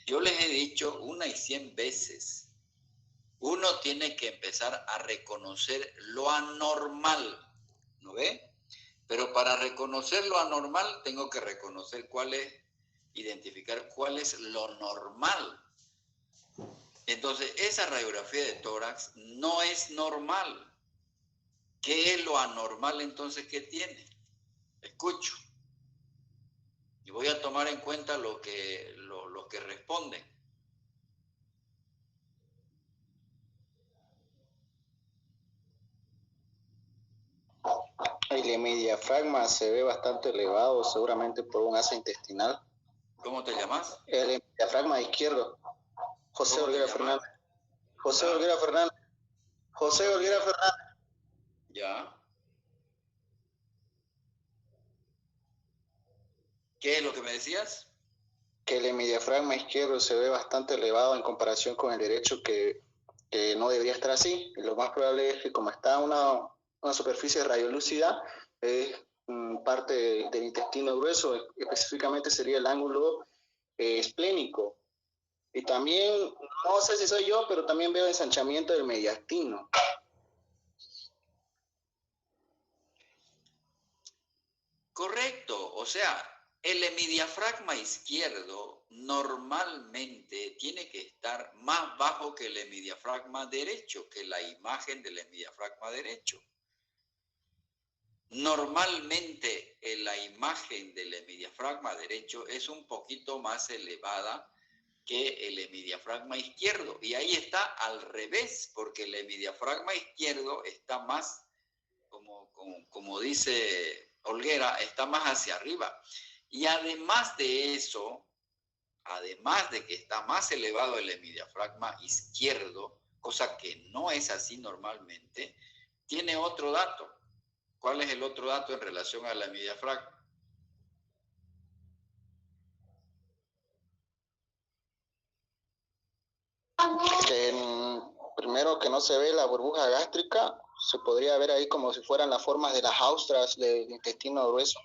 Yo les he dicho 1 y 100 veces, uno tiene que empezar a reconocer lo anormal, ¿no ve? Pero para reconocer lo anormal tengo que reconocer identificar cuál es lo normal. Entonces, esa radiografía de tórax no es normal. ¿Qué es lo anormal entonces que tiene? Escucho. Y voy a tomar en cuenta lo que responden. El hemidiafragma se ve bastante elevado, seguramente por un asa intestinal. ¿Cómo te llamas? El hemidiafragma izquierdo. José Olguera Fernández. José Olguera Fernández. José Olguera Fernández. Ya. ¿Qué es lo que me decías? Que el hemidiafragma izquierdo se ve bastante elevado en comparación con el derecho, que no debería estar así. Y lo más probable es que, como está una superficie radiolúcida, es parte del intestino grueso, específicamente sería el ángulo esplénico. Y también, no sé si soy yo, pero también veo ensanchamiento del mediastino. Correcto, o sea, el hemidiafragma izquierdo normalmente tiene que estar más bajo que el hemidiafragma derecho, que la imagen del hemidiafragma derecho. Normalmente la imagen del hemidiafragma derecho es un poquito más elevada que el hemidiafragma izquierdo, y ahí está al revés, porque el hemidiafragma izquierdo está más, como dice Olguera, está más hacia arriba. Y además de eso, además de que está más elevado el hemidiafragma izquierdo, cosa que no es así normalmente, tiene otro dato. ¿Cuál es el otro dato en relación a la hemidiafragma? Primero, que no se ve la burbuja gástrica, se podría ver ahí como si fueran las formas de las austras del intestino grueso.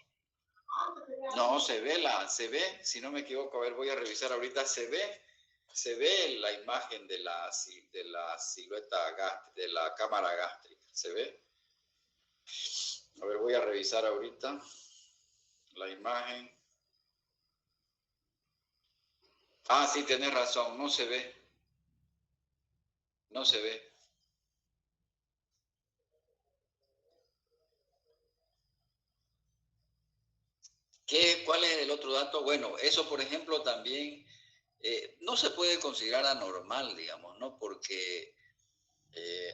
No, se ve, si no me equivoco, a ver, voy a revisar ahorita, se ve la imagen de la silueta gástrica, de la cámara gástrica, ¿se ve? A ver, voy a revisar ahorita la imagen. Ah, sí, tenés razón, no se ve. No se ve. ¿Cuál es el otro dato? Bueno, eso, por ejemplo, también no se puede considerar anormal, digamos, ¿no? Porque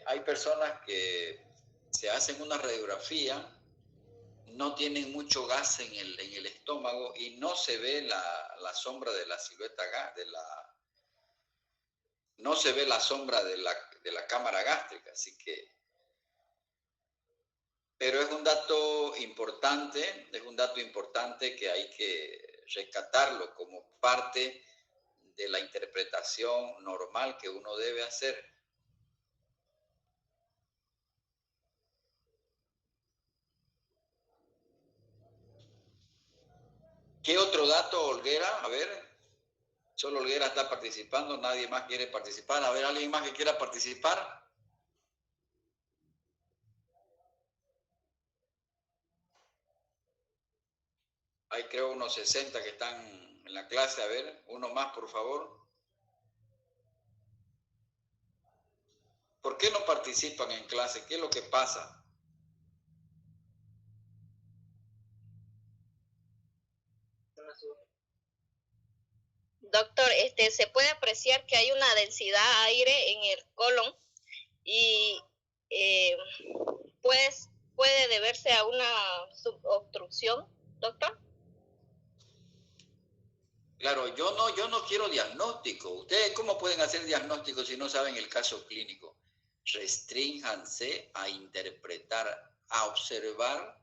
hay personas que se hacen una radiografía, no tienen mucho gas en el estómago y no se ve la sombra de la silueta, no se ve la sombra de la cámara gástrica, así que, pero es un dato importante que hay que rescatarlo como parte de la interpretación normal que uno debe hacer. ¿Qué otro dato, Olguera? A ver, solo Olguera está participando, nadie más quiere participar. A ver, ¿alguien más que quiera participar? Hay creo unos 60 que están en la clase. A ver, uno más, por favor. ¿Por qué no participan en clase? ¿Qué es lo que pasa? Doctor, se puede apreciar que hay una densidad de aire en el colon y puede deberse a una subobstrucción, doctor. Claro, yo no quiero diagnóstico. ¿Ustedes cómo pueden hacer diagnóstico si no saben el caso clínico? Restrínjanse a interpretar, a observar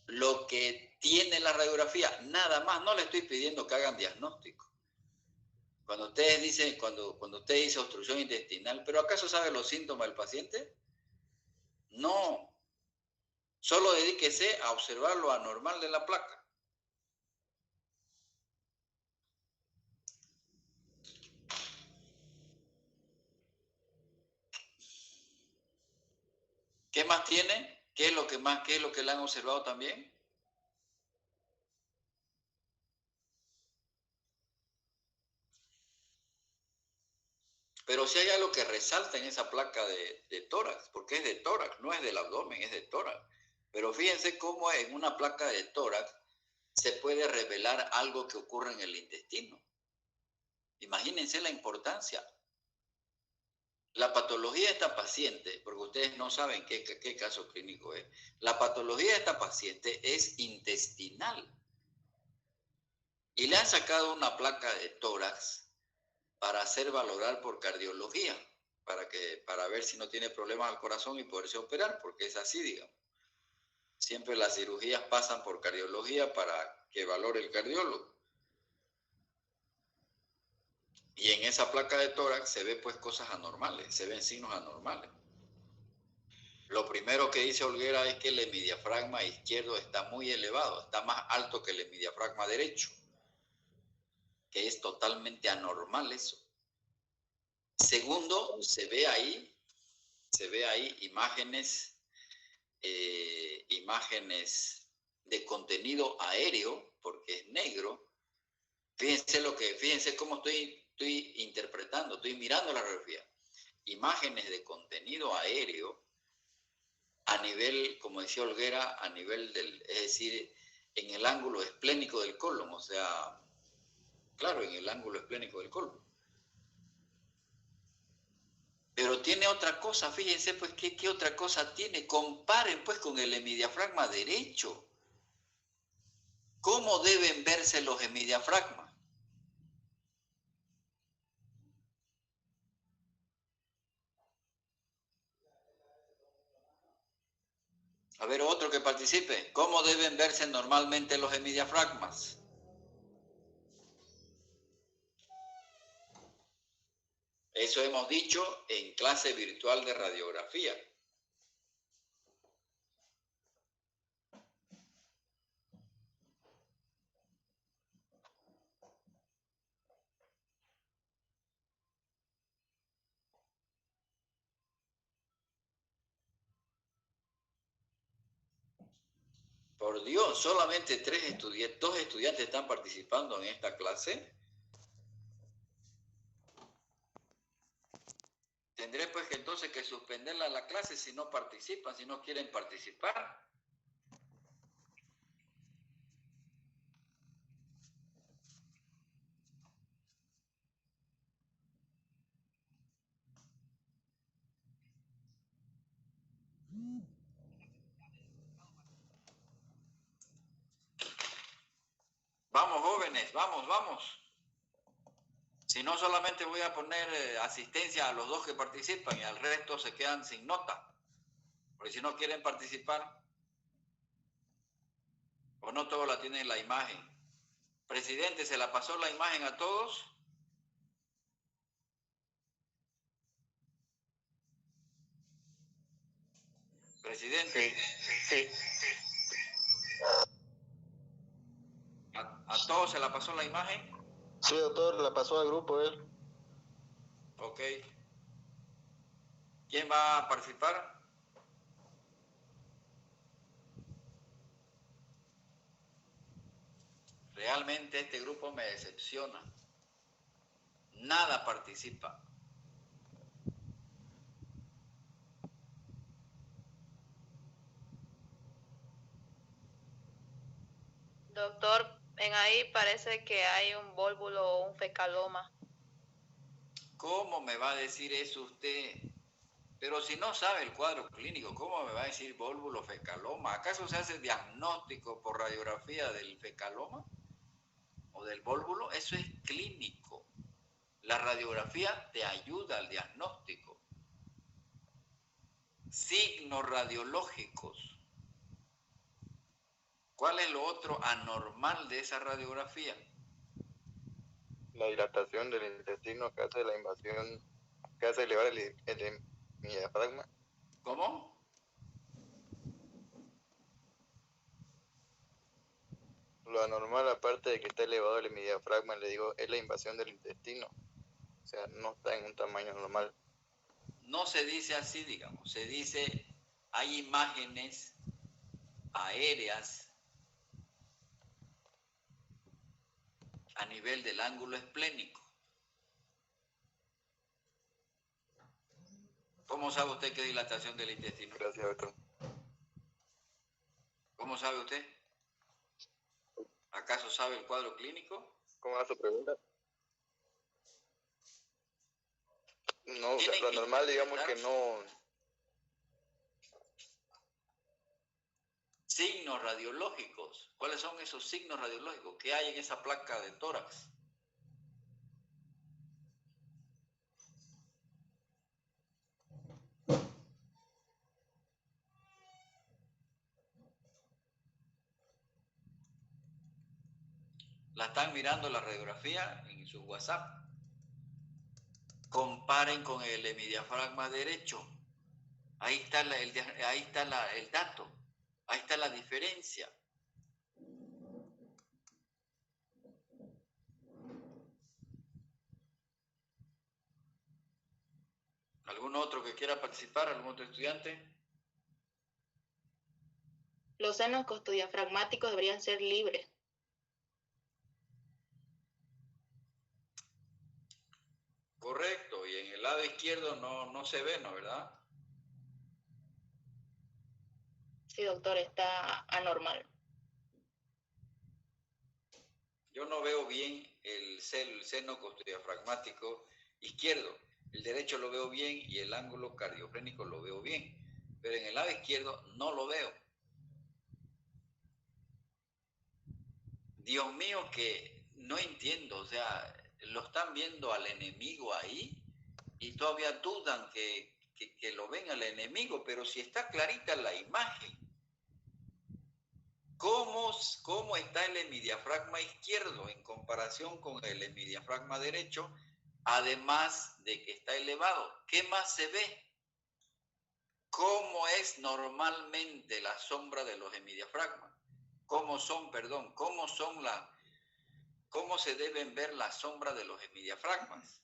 lo que tiene la radiografía. Nada más, no le estoy pidiendo que hagan diagnóstico. Cuando ustedes dicen, cuando usted dice obstrucción intestinal, ¿pero acaso sabe los síntomas del paciente? No. Solo dedíquese a observar lo anormal de la placa. ¿Qué más tiene? ¿Qué es lo que le han observado también? Pero si hay algo que resalta en esa placa de tórax, porque es de tórax, no es del abdomen, es de tórax. Pero fíjense cómo en una placa de tórax se puede revelar algo que ocurre en el intestino. Imagínense la importancia. La patología de esta paciente, porque ustedes no saben qué caso clínico es, la patología de esta paciente es intestinal. Y le han sacado una placa de tórax para hacer valorar por cardiología, para ver si no tiene problemas al corazón y poderse operar, porque es así, digamos. Siempre las cirugías pasan por cardiología para que valore el cardiólogo. Y en esa placa de tórax se ve pues cosas anormales, se ven signos anormales. Lo primero que dice Olguera es que el hemidiafragma izquierdo está muy elevado, está más alto que el hemidiafragma derecho, que es totalmente anormal eso. Segundo, se ve ahí imágenes de contenido aéreo, porque es negro. Fíjense cómo estoy interpretando, estoy mirando la radiografía. Imágenes de contenido aéreo a nivel, como decía Olguera, a nivel es decir, en el ángulo esplénico del colon, o sea, claro, en el ángulo esplénico del colon. Pero tiene otra cosa, fíjense pues qué otra cosa tiene. Comparen pues con el hemidiafragma derecho. ¿Cómo deben verse los hemidiafragmas? A ver, otro que participe. ¿Cómo deben verse normalmente los hemidiafragmas? Eso hemos dicho en clase virtual de radiografía. Por Dios, solamente dos estudiantes están participando en esta clase. Tendré pues que entonces que suspenderla la clase si no participan, si no quieren participar. Vamos, jóvenes, vamos. Si no, solamente voy a poner asistencia a los dos que participan y al resto se quedan sin nota. Porque si no quieren participar, o no todos la tienen la imagen. Presidente, ¿se la pasó la imagen a todos? Presidente. Sí. ¿A todos se la pasó la imagen? Sí, doctor, la pasó al grupo él. Ok. ¿Quién va a participar? Realmente este grupo me decepciona. Nada participa. Doctor, en ahí parece que hay un vólvulo o un fecaloma. ¿Cómo me va a decir eso usted? Pero si no sabe el cuadro clínico, ¿cómo me va a decir vólvulo fecaloma? ¿Acaso se hace diagnóstico por radiografía del fecaloma o del vólvulo? Eso es clínico. La radiografía te ayuda al diagnóstico. Signos radiológicos. ¿Cuál es lo otro anormal de esa radiografía? La dilatación del intestino que hace la invasión, que hace elevar el hemidiafragma. ¿Cómo? Lo anormal, aparte de que está elevado el hemidiafragma, le digo, es la invasión del intestino. O sea, no está en un tamaño normal. No se dice así, digamos. Se dice hay imágenes aéreas a nivel del ángulo esplénico. ¿Cómo sabe usted qué es dilatación del intestino? Gracias, doctor. ¿Cómo sabe usted? ¿Acaso sabe el cuadro clínico? ¿Cómo va su pregunta? No, o sea, lo normal, digamos que no. Signos radiológicos. ¿Cuáles son esos signos radiológicos que hay en esa placa de tórax? ¿La están mirando la radiografía en su WhatsApp? Comparen con el hemidiafragma derecho. Ahí está, el dato. Ahí está la diferencia. ¿Algún otro que quiera participar? ¿Algún otro estudiante? Los senos costodiafragmáticos deberían ser libres. Correcto, y en el lado izquierdo no se ve, ¿no? ¿Verdad? Sí, doctor, está anormal. Yo no veo bien el seno costodiafragmático izquierdo. El derecho lo veo bien y el ángulo cardiogénico lo veo bien. Pero en el lado izquierdo no lo veo. Dios mío, que no entiendo. O sea, lo están viendo al enemigo ahí y todavía dudan que lo ven al enemigo. Pero si está clarita la imagen. ¿Cómo está el hemidiafragma izquierdo en comparación con el hemidiafragma derecho? Además de que está elevado, ¿qué más se ve? ¿Cómo es normalmente la sombra de los hemidiafragmas? ¿Cómo se deben ver las sombras de los hemidiafragmas?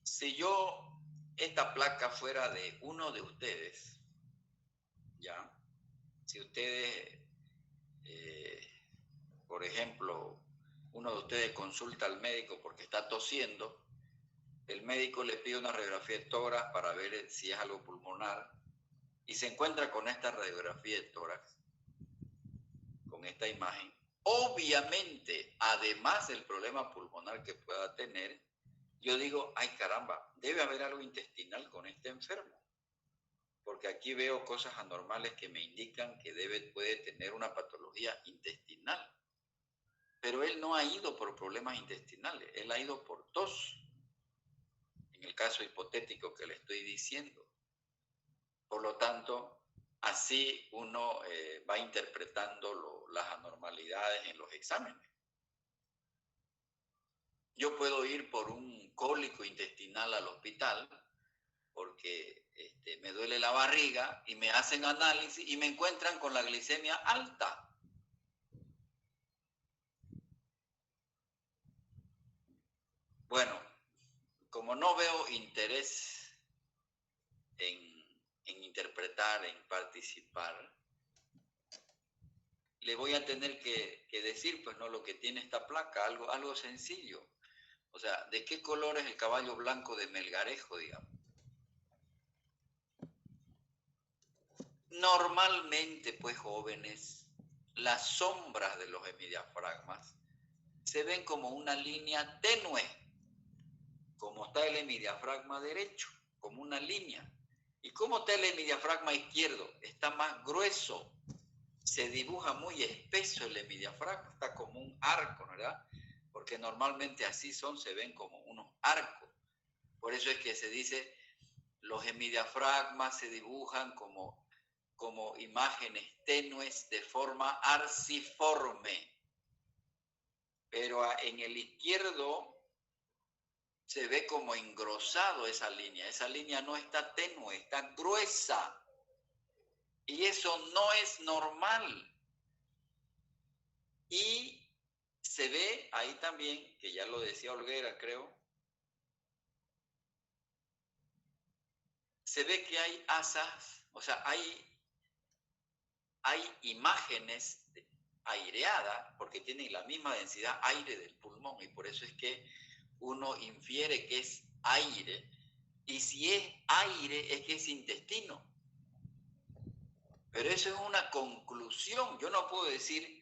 Si esta placa fuera de uno de ustedes, ¿ya? Si ustedes, por ejemplo, uno de ustedes consulta al médico porque está tosiendo, el médico le pide una radiografía de tórax para ver si es algo pulmonar y se encuentra con esta radiografía de tórax, con esta imagen. Obviamente, además del problema pulmonar que pueda tener, yo digo, ay caramba, debe haber algo intestinal con este enfermo, porque aquí veo cosas anormales que me indican que puede tener una patología intestinal. Pero él no ha ido por problemas intestinales, él ha ido por tos, en el caso hipotético que le estoy diciendo. Por lo tanto, así uno va interpretando las anormalidades en los exámenes. Yo puedo ir por un cólico intestinal al hospital porque me duele la barriga y me hacen análisis y me encuentran con la glicemia alta. Bueno, como no veo interés en interpretar, en participar, le voy a tener que decir, pues no, lo que tiene esta placa, algo sencillo. O sea, ¿de qué color es el caballo blanco de Melgarejo, digamos? Normalmente, pues jóvenes, las sombras de los hemidiafragmas se ven como una línea tenue, como está el hemidiafragma derecho, como una línea. ¿Y cómo está el hemidiafragma izquierdo? Está más grueso, se dibuja muy espeso el hemidiafragma, está como un arco, ¿verdad? Porque normalmente así se ven como unos arcos. Por eso es que se dice, los hemidiafragmas se dibujan como imágenes tenues de forma arciforme. Pero en el izquierdo se ve como engrosado esa línea. Esa línea no está tenue, está gruesa. Y eso no es normal. Y se ve ahí también, que ya lo decía Olguera, creo, se ve que hay asas, o sea, hay imágenes aireadas, porque tienen la misma densidad aire del pulmón, y por eso es que uno infiere que es aire, y si es aire es que es intestino. Pero eso es una conclusión. Yo no puedo decir,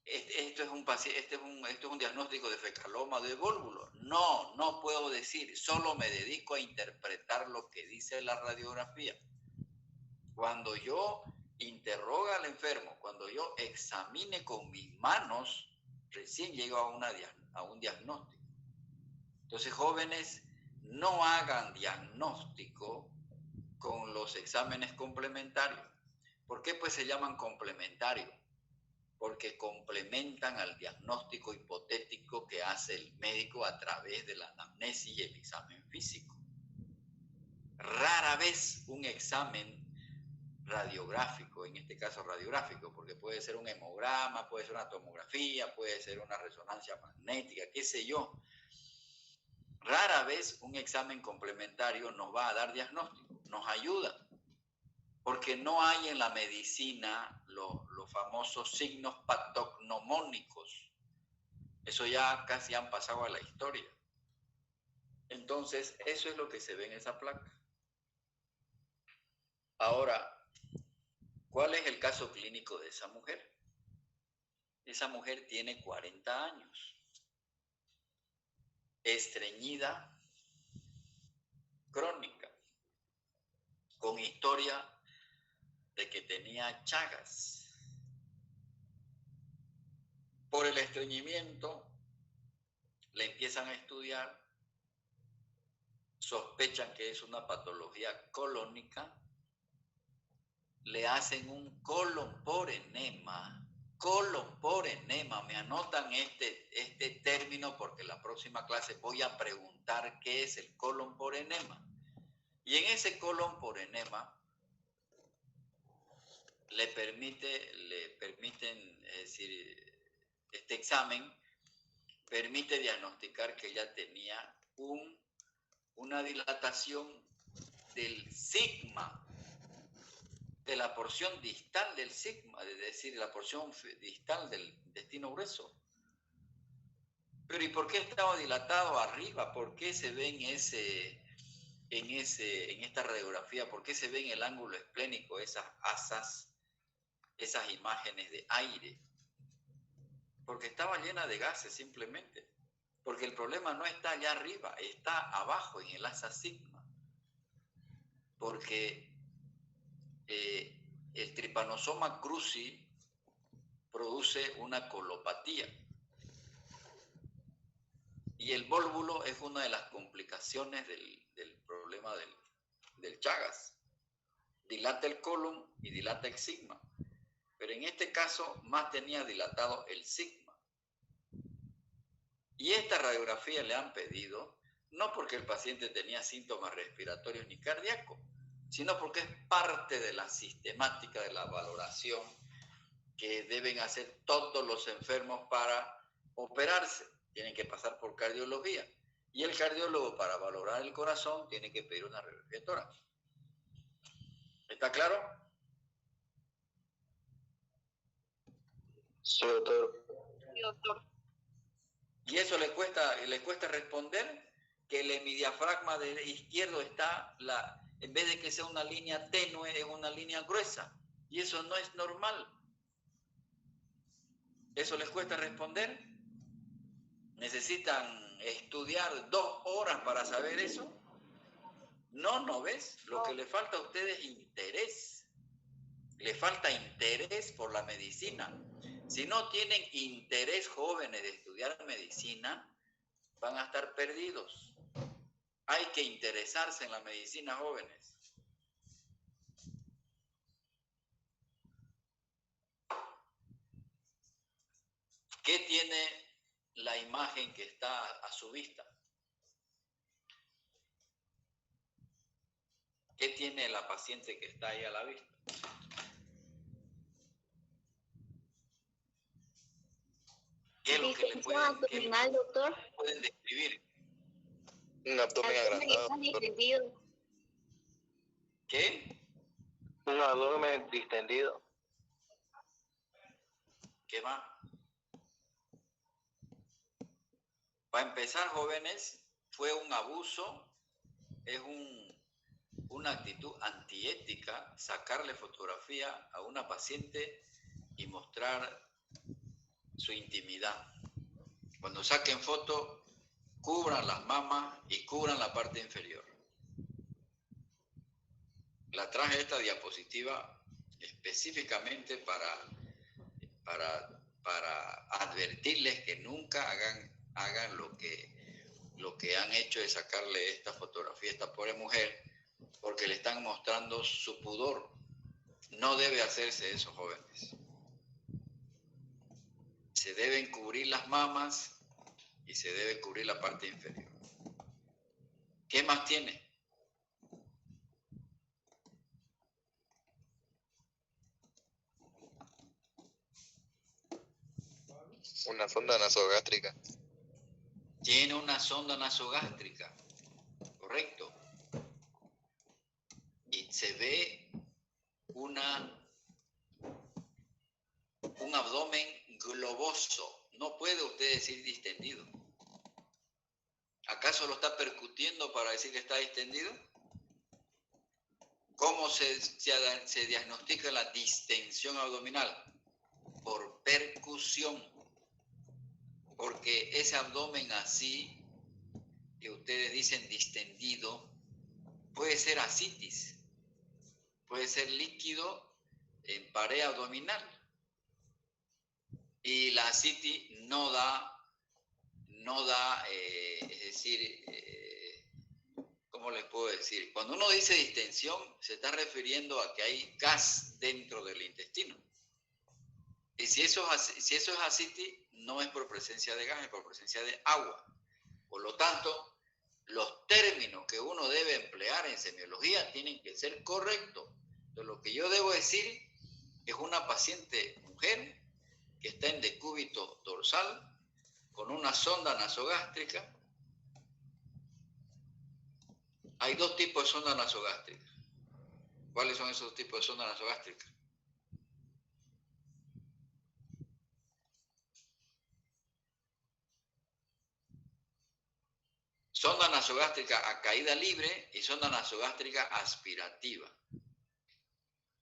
esto es un diagnóstico de fecaloma de vólvulo. No puedo decir, solo me dedico a interpretar lo que dice la radiografía. Cuando yo interroga al enfermo, cuando yo examine con mis manos, recién llego a un diagnóstico. Entonces, jóvenes, no hagan diagnóstico con los exámenes complementarios. ¿Por qué pues se llaman complementarios? Porque complementan al diagnóstico hipotético que hace el médico a través de la anamnesis y el examen físico. Rara vez un examen radiográfico, en este caso radiográfico, porque puede ser un hemograma, puede ser una tomografía, puede ser una resonancia magnética, qué sé yo. Rara vez un examen complementario nos va a dar diagnóstico, nos ayuda, porque no hay en la medicina los famosos signos patognomónicos. Eso ya casi han pasado a la historia. Entonces, eso es lo que se ve en esa placa. Ahora, ¿cuál es el caso clínico de esa mujer? Esa mujer tiene 40 años, estreñida crónica, con historia de que tenía chagas. Por el estreñimiento le empiezan a estudiar, sospechan que es una patología colónica, le hacen un colon por enema, me anotan este término porque la próxima clase voy a preguntar qué es el colon por enema. Y en ese colon por enema le permiten, es decir, este examen permite diagnosticar que ella tenía una dilatación del sigma, de la porción distal del sigma, es decir, la porción distal del intestino grueso. Pero ¿y por qué estaba dilatado arriba? ¿Por qué se ve en esta radiografía? ¿Por qué se ve en el ángulo esplénico esas asas, esas imágenes de aire? Porque estaba llena de gases simplemente. Porque el problema no está allá arriba, está abajo en el asa sigma. Porque el Trypanosoma cruzi produce una colopatía. Y el vólvulo es una de las complicaciones del problema del Chagas. Dilata el colon y dilata el sigma. Pero en este caso más tenía dilatado el sigma. Y esta radiografía le han pedido, no porque el paciente tenía síntomas respiratorios ni cardíacos, sino porque es parte de la sistemática de la valoración que deben hacer todos los enfermos para operarse. Tienen que pasar por cardiología. Y el cardiólogo, para valorar el corazón, tiene que pedir una radiografía de tórax. ¿Está claro? Sí, doctor. Sí, doctor. Y eso le cuesta responder, que el hemidiafragma izquierdo está, en vez de que sea una línea tenue, es una línea gruesa. Y eso no es normal. ¿Eso les cuesta responder? ¿Necesitan estudiar 2 horas para saber eso? No ves. Lo que le falta a ustedes es interés. Le falta interés por la medicina. Si no tienen interés, jóvenes, de estudiar medicina, van a estar perdidos. Hay que interesarse en la medicina, jóvenes. ¿Qué tiene la imagen que está a su vista. ¿Qué tiene la paciente que está ahí a la vista? ¿Qué es lo que le abdominal, doctor. pueden describir? Un abdomen agrandado. Distendido. ¿Qué? Un abdomen distendido. ¿Qué más? Para empezar, jóvenes, fue un abuso, es una actitud antiética sacarle fotografía a una paciente y mostrar su intimidad. Cuando saquen foto, cubran las mamas y cubran la parte inferior. La traje esta diapositiva específicamente para advertirles que nunca hagan lo que han hecho de sacarle esta fotografía a esta pobre mujer, porque le están mostrando su pudor. No debe hacerse eso, jóvenes. Se deben cubrir las mamas y se debe cubrir la parte inferior. ¿Qué más tiene? Una sonda nasogástrica. Tiene una sonda nasogástrica, correcto. Y se ve un abdomen globoso. No puede usted decir distendido. ¿Acaso lo está percutiendo para decir que está distendido? ¿Cómo se diagnostica la distensión abdominal? Por percusión. Porque ese abdomen así, que ustedes dicen distendido, puede ser ascitis, puede ser líquido en pared abdominal. Y la ascitis no da, es decir, ¿cómo les puedo decir? Cuando uno dice distensión, se está refiriendo a que hay gas dentro del intestino. Y si eso es ascitis, no es por presencia de gas, es por presencia de agua. Por lo tanto, los términos que uno debe emplear en semiología tienen que ser correctos. Entonces, lo que yo debo decir es una paciente mujer que está en decúbito dorsal con una sonda nasogástrica. Hay dos tipos de sonda nasogástrica. ¿Cuáles son esos tipos de sonda nasogástrica? Sonda nasogástrica a caída libre y sonda nasogástrica aspirativa.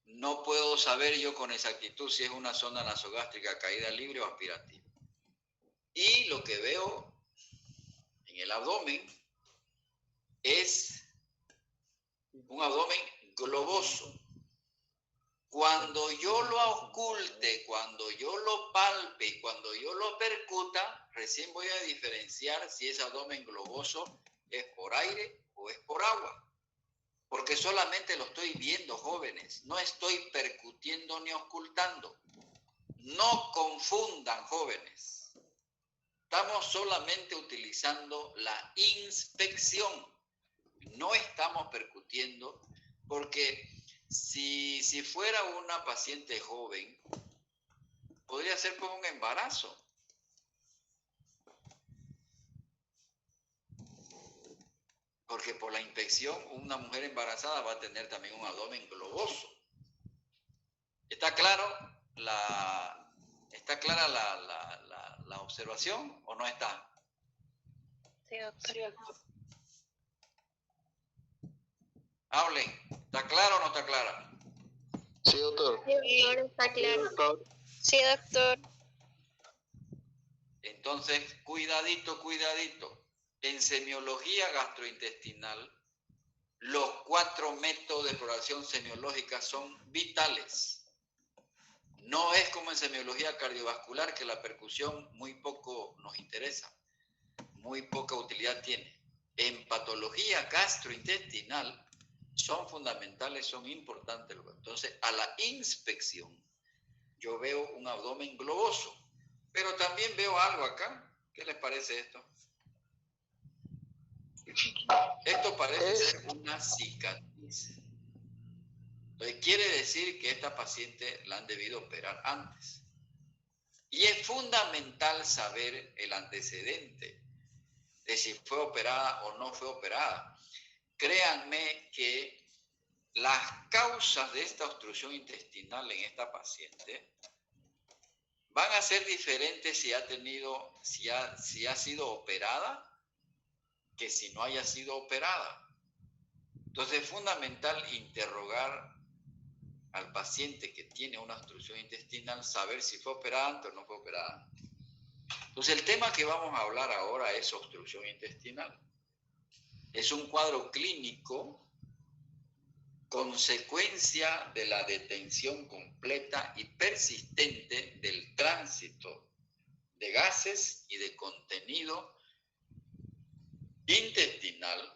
No puedo saber yo con exactitud si es una sonda nasogástrica a caída libre o aspirativa. Y lo que veo en el abdomen es un abdomen globoso. Cuando yo lo oculte, cuando yo lo palpe, cuando yo lo percuta, recién voy a diferenciar si ese abdomen globoso es por aire o es por agua. Porque solamente lo estoy viendo, jóvenes. No estoy percutiendo ni ocultando. No confundan, jóvenes. Estamos solamente utilizando la inspección. No estamos percutiendo porque si fuera una paciente joven, podría ser por un embarazo. Porque por la inspección, una mujer embarazada va a tener también un abdomen globoso. ¿Está claro ¿Está clara la observación o no está? Sí, doctor. Hablen. ¿Está clara o no está clara? Sí, doctor. Sí, doctor, está claro. Sí, doctor. Entonces, cuidadito, cuidadito. En semiología gastrointestinal, los 4 métodos de exploración semiológica son vitales. No es como en semiología cardiovascular, que la percusión muy poco nos interesa, muy poca utilidad tiene. En patología gastrointestinal son fundamentales, son importantes. Entonces, a la inspección, yo veo un abdomen globoso, pero también veo algo acá ¿Qué les parece esto? Esto parece ser una cicatriz. Entonces, quiere decir que esta paciente la han debido operar antes. Y es fundamental saber el antecedente de si fue operada o no fue operada. Créanme que las causas de esta obstrucción intestinal en esta paciente van a ser diferentes si ha sido operada que si no haya sido operada. Entonces es fundamental interrogar al paciente que tiene una obstrucción intestinal, saber si fue operada antes o no fue operada antes. Entonces el tema que vamos a hablar ahora es obstrucción intestinal. Es un cuadro clínico consecuencia de la detención completa y persistente del tránsito de gases y de contenido intestinal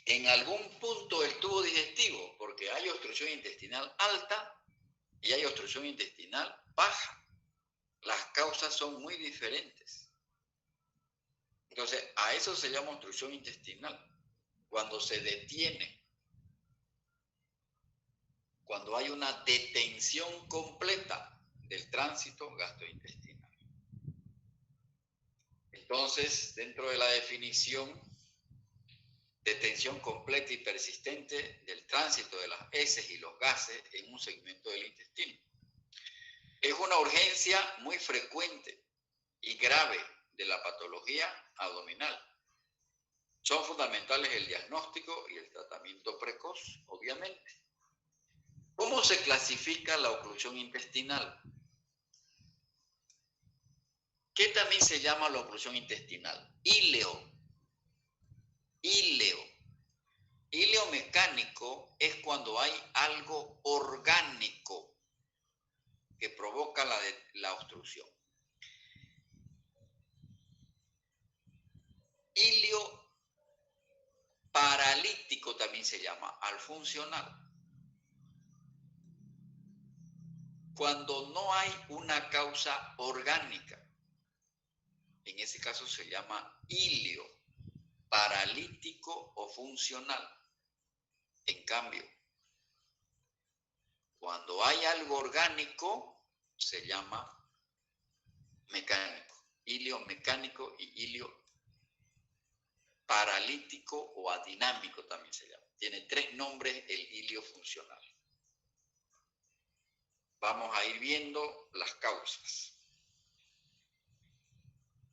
en algún punto del tubo digestivo, porque hay obstrucción intestinal alta y hay obstrucción intestinal baja. Las causas son muy diferentes. Entonces, a eso se llama obstrucción intestinal, cuando se detiene, cuando hay una detención completa del tránsito gastrointestinal. Entonces, dentro de la definición, detención completa y persistente del tránsito de las heces y los gases en un segmento del intestino. Es una urgencia muy frecuente y grave de la patología abdominal. Son fundamentales el diagnóstico y el tratamiento precoz, obviamente. ¿Cómo se clasifica la oclusión intestinal? ¿Qué también se llama la oclusión intestinal? Íleo. Íleo. Íleo mecánico es cuando hay algo orgánico que provoca la obstrucción. Íleo paralítico también se llama, al funcional. Cuando no hay una causa orgánica, en ese caso se llama íleo paralítico o funcional. En cambio, cuando hay algo orgánico, se llama mecánico. Íleo mecánico y íleo paralítico o adinámico también se llama. Tiene 3 nombres el íleo funcional. Vamos a ir viendo las causas.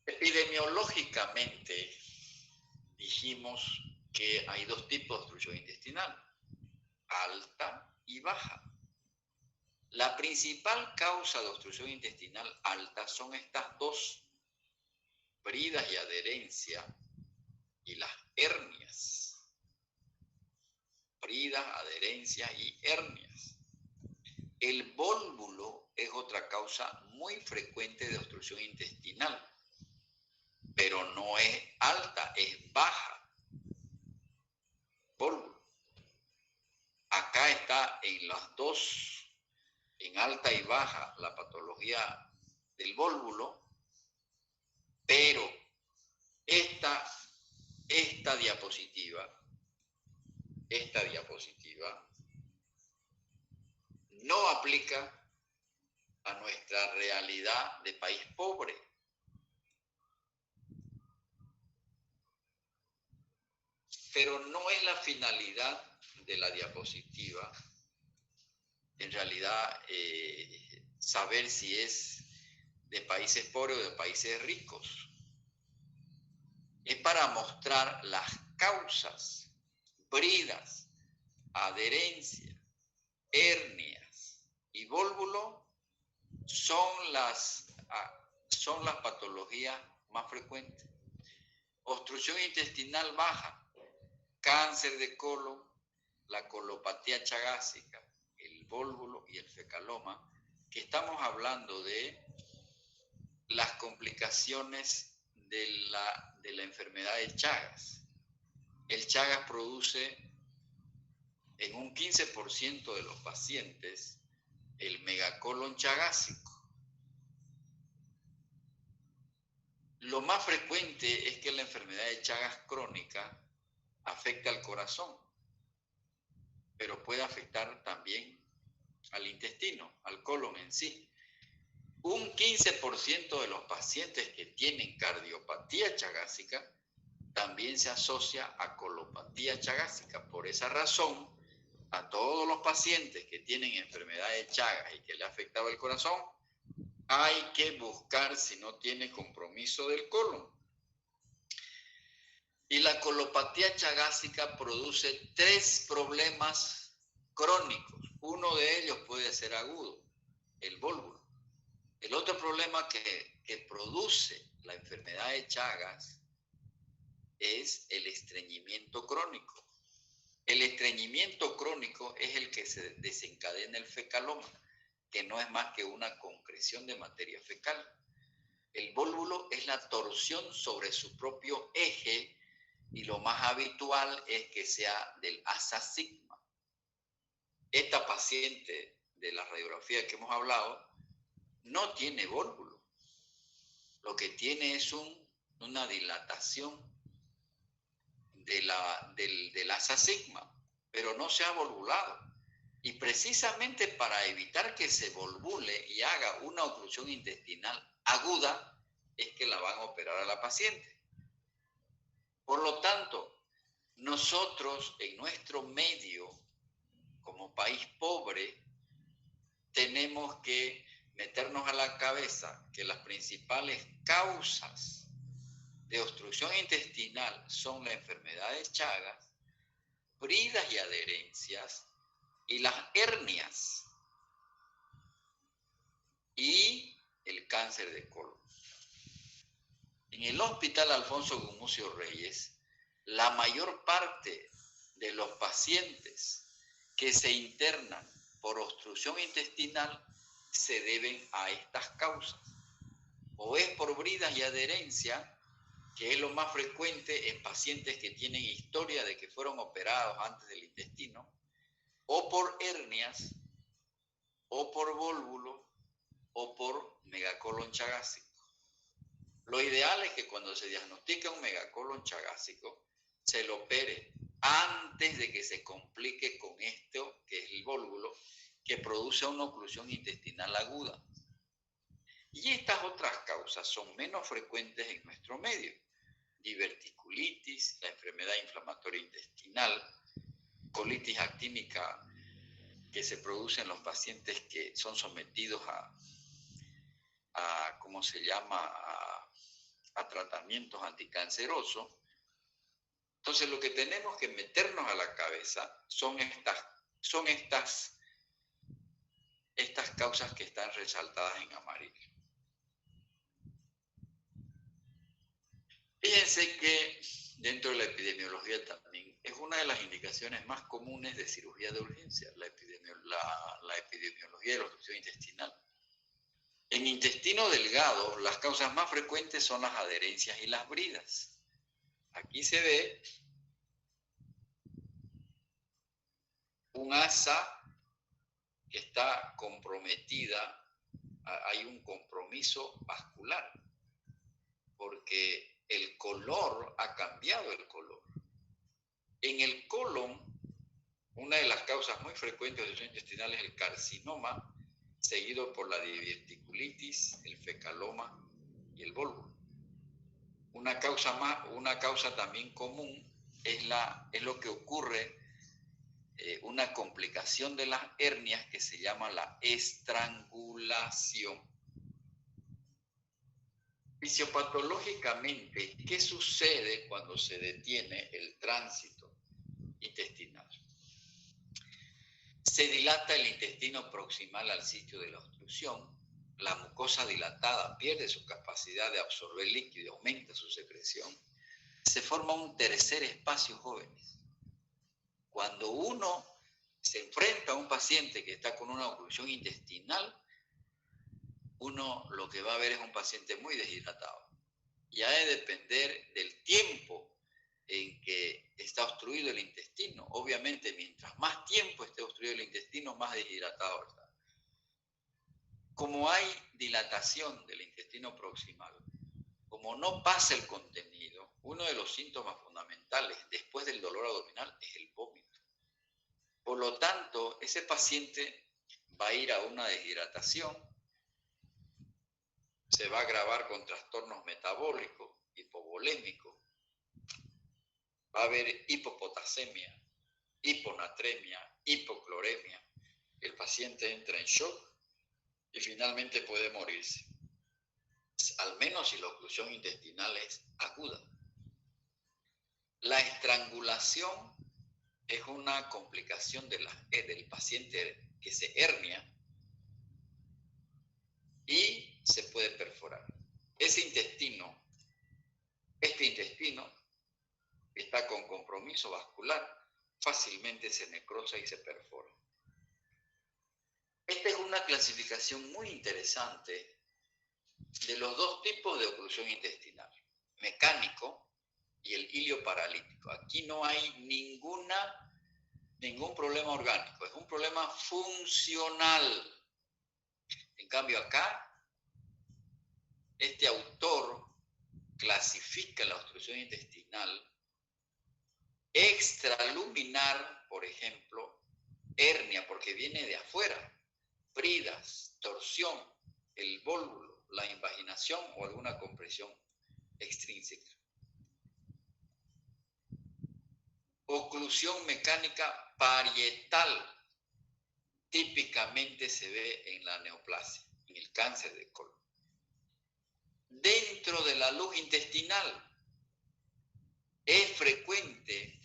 Epidemiológicamente, dijimos que hay 2 tipos de obstrucción intestinal, alta y baja. La principal causa de obstrucción intestinal alta son estas 2, bridas y adherencia, y las hernias. Bridas, adherencia y hernias. El vólvulo es otra causa muy frecuente de obstrucción intestinal, pero no es alta, es baja. Vólvulo. Acá está en las 2, en alta y baja, la patología del vólvulo, pero esta diapositiva no aplica a nuestra realidad de país pobre. Pero no es la finalidad de la diapositiva, en realidad, saber si es de países pobres o de países ricos. Es para mostrar las causas, bridas, adherencia, hernias y vólvulo son las patologías más frecuentes. Obstrucción intestinal baja, cáncer de colon, la colopatía chagásica, el vólvulo y el fecaloma, que estamos hablando de las complicaciones de la enfermedad de Chagas. El Chagas produce en un 15% de los pacientes el megacolon chagásico. Lo más frecuente es que la enfermedad de Chagas crónica afecta al corazón, pero puede afectar también al intestino, al colon en sí. Un 15% de los pacientes que tienen cardiopatía chagásica también se asocia a colopatía chagásica. Por esa razón, a todos los pacientes que tienen enfermedad de Chagas y que le ha afectado el corazón, hay que buscar si no tiene compromiso del colon. Y la colopatía chagásica produce 3 problemas crónicos. Uno de ellos puede ser agudo, el vólvulo. El otro problema que produce la enfermedad de Chagas es el estreñimiento crónico. El estreñimiento crónico es el que se desencadena el fecaloma, que no es más que una concreción de materia fecal. El vólvulo es la torsión sobre su propio eje y lo más habitual es que sea del asa sigma. Esta paciente de la radiografía que hemos hablado no tiene vólvulo. Lo que tiene es una dilatación del asa sigma, pero no se ha volvulado. Y precisamente para evitar que se volvule y haga una oclusión intestinal aguda, es que la van a operar a la paciente. Por lo tanto, nosotros en nuestro medio, como país pobre, tenemos que meternos a la cabeza que las principales causas de obstrucción intestinal son la enfermedad de Chagas, bridas y adherencias y las hernias y el cáncer de colon. En el Hospital Alfonso Gumucio Reyes, la mayor parte de los pacientes que se internan por obstrucción intestinal se deben a estas causas. O es por bridas y adherencia, que es lo más frecuente en pacientes que tienen historia de que fueron operados antes del intestino, o por hernias, o por vólvulo, o por megacolon chagásico. Lo ideal es que cuando se diagnostica un megacolon chagásico, se lo opere antes de que se complique con esto, que es el vólvulo, que produce una oclusión intestinal aguda. Y estas otras causas son menos frecuentes en nuestro medio. Diverticulitis, la enfermedad inflamatoria intestinal, colitis actínica que se produce en los pacientes que son sometidos a ¿cómo se llama?, a tratamientos anticancerosos. Entonces lo que tenemos que meternos a la cabeza son estas causas que están resaltadas en amarillo. Fíjense que dentro de la epidemiología también es una de las indicaciones más comunes de cirugía de urgencia, la epidemiología de la obstrucción intestinal. En intestino delgado, las causas más frecuentes son las adherencias y las bridas. Aquí se ve un asa que está comprometida, hay un compromiso vascular, porque el color ha cambiado el color. En el colon, una de las causas muy frecuentes de obstrucción intestinal es el carcinoma, seguido por la diverticulitis, el fecaloma y el vólvulo. Una causa también común es lo que ocurre, una complicación de las hernias que se llama la estrangulación. Fisiopatológicamente, ¿qué sucede cuando se detiene el tránsito intestinal? Se dilata el intestino proximal al sitio de la obstrucción, la mucosa dilatada pierde su capacidad de absorber líquido y aumenta su secreción. Se forma un tercer espacio, jóvenes. Cuando uno se enfrenta a un paciente que está con una oclusión intestinal, uno lo que va a ver es un paciente muy deshidratado. Y ha de depender del tiempo en que está obstruido el intestino. Obviamente, mientras más tiempo esté obstruido el intestino, más deshidratado está. Como hay dilatación del intestino proximal, como no pasa el contenido, uno de los síntomas fundamentales después del dolor abdominal es el vómito. Por lo tanto, ese paciente va a ir a una deshidratación, se va a agravar con trastornos metabólicos, hipovolémicos, va a haber hipopotasemia, hiponatremia, hipocloremia. El paciente entra en shock y finalmente puede morirse, al menos si la oclusión intestinal es aguda. La estrangulación es una complicación del paciente que se hernia y se puede perforar. Este intestino está con compromiso vascular, fácilmente se necrosa y se perfora. Esta es una clasificación muy interesante de los dos tipos de oclusión intestinal, mecánico y el ilioparalítico. Aquí no hay ningún problema orgánico, es un problema funcional. En cambio acá, este autor clasifica la obstrucción intestinal extraluminar, por ejemplo, hernia, porque viene de afuera, bridas, torsión, el vólvulo, la invaginación o alguna compresión extrínseca. Oclusión mecánica parietal típicamente se ve en la neoplasia, en el cáncer de colon. Dentro de la luz intestinal es frecuente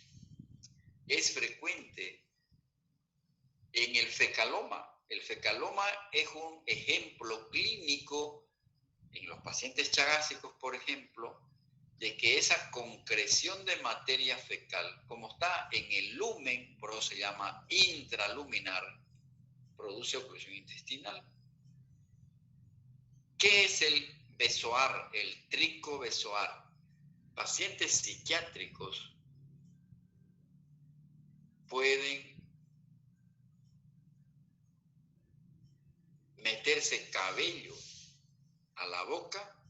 en el fecaloma. El fecaloma es un ejemplo clínico en los pacientes chagásicos, por ejemplo, de que esa concreción de materia fecal, como está en el lumen, por eso se llama intraluminar, produce oclusión intestinal. ¿Qué es el besoar, el tricobesoar? Pacientes psiquiátricos pueden meterse cabello a la boca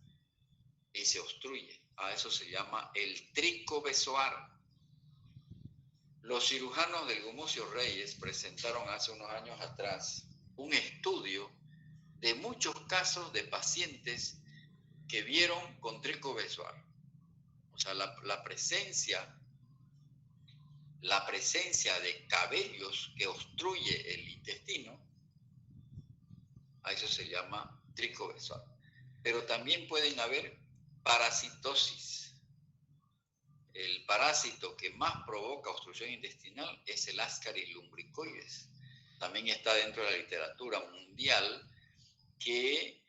y se obstruye. A eso se llama el tricobesoar. Los cirujanos del Gumucio Reyes presentaron hace unos años atrás un estudio de muchos casos de pacientes que vieron con tricobesoar. O sea, la presencia de cabellos que obstruye el intestino, a eso se llama tricobesoar. Pero también pueden haber parasitosis. El parásito que más provoca obstrucción intestinal es el Ascaris lumbricoides. También está dentro de la literatura mundial que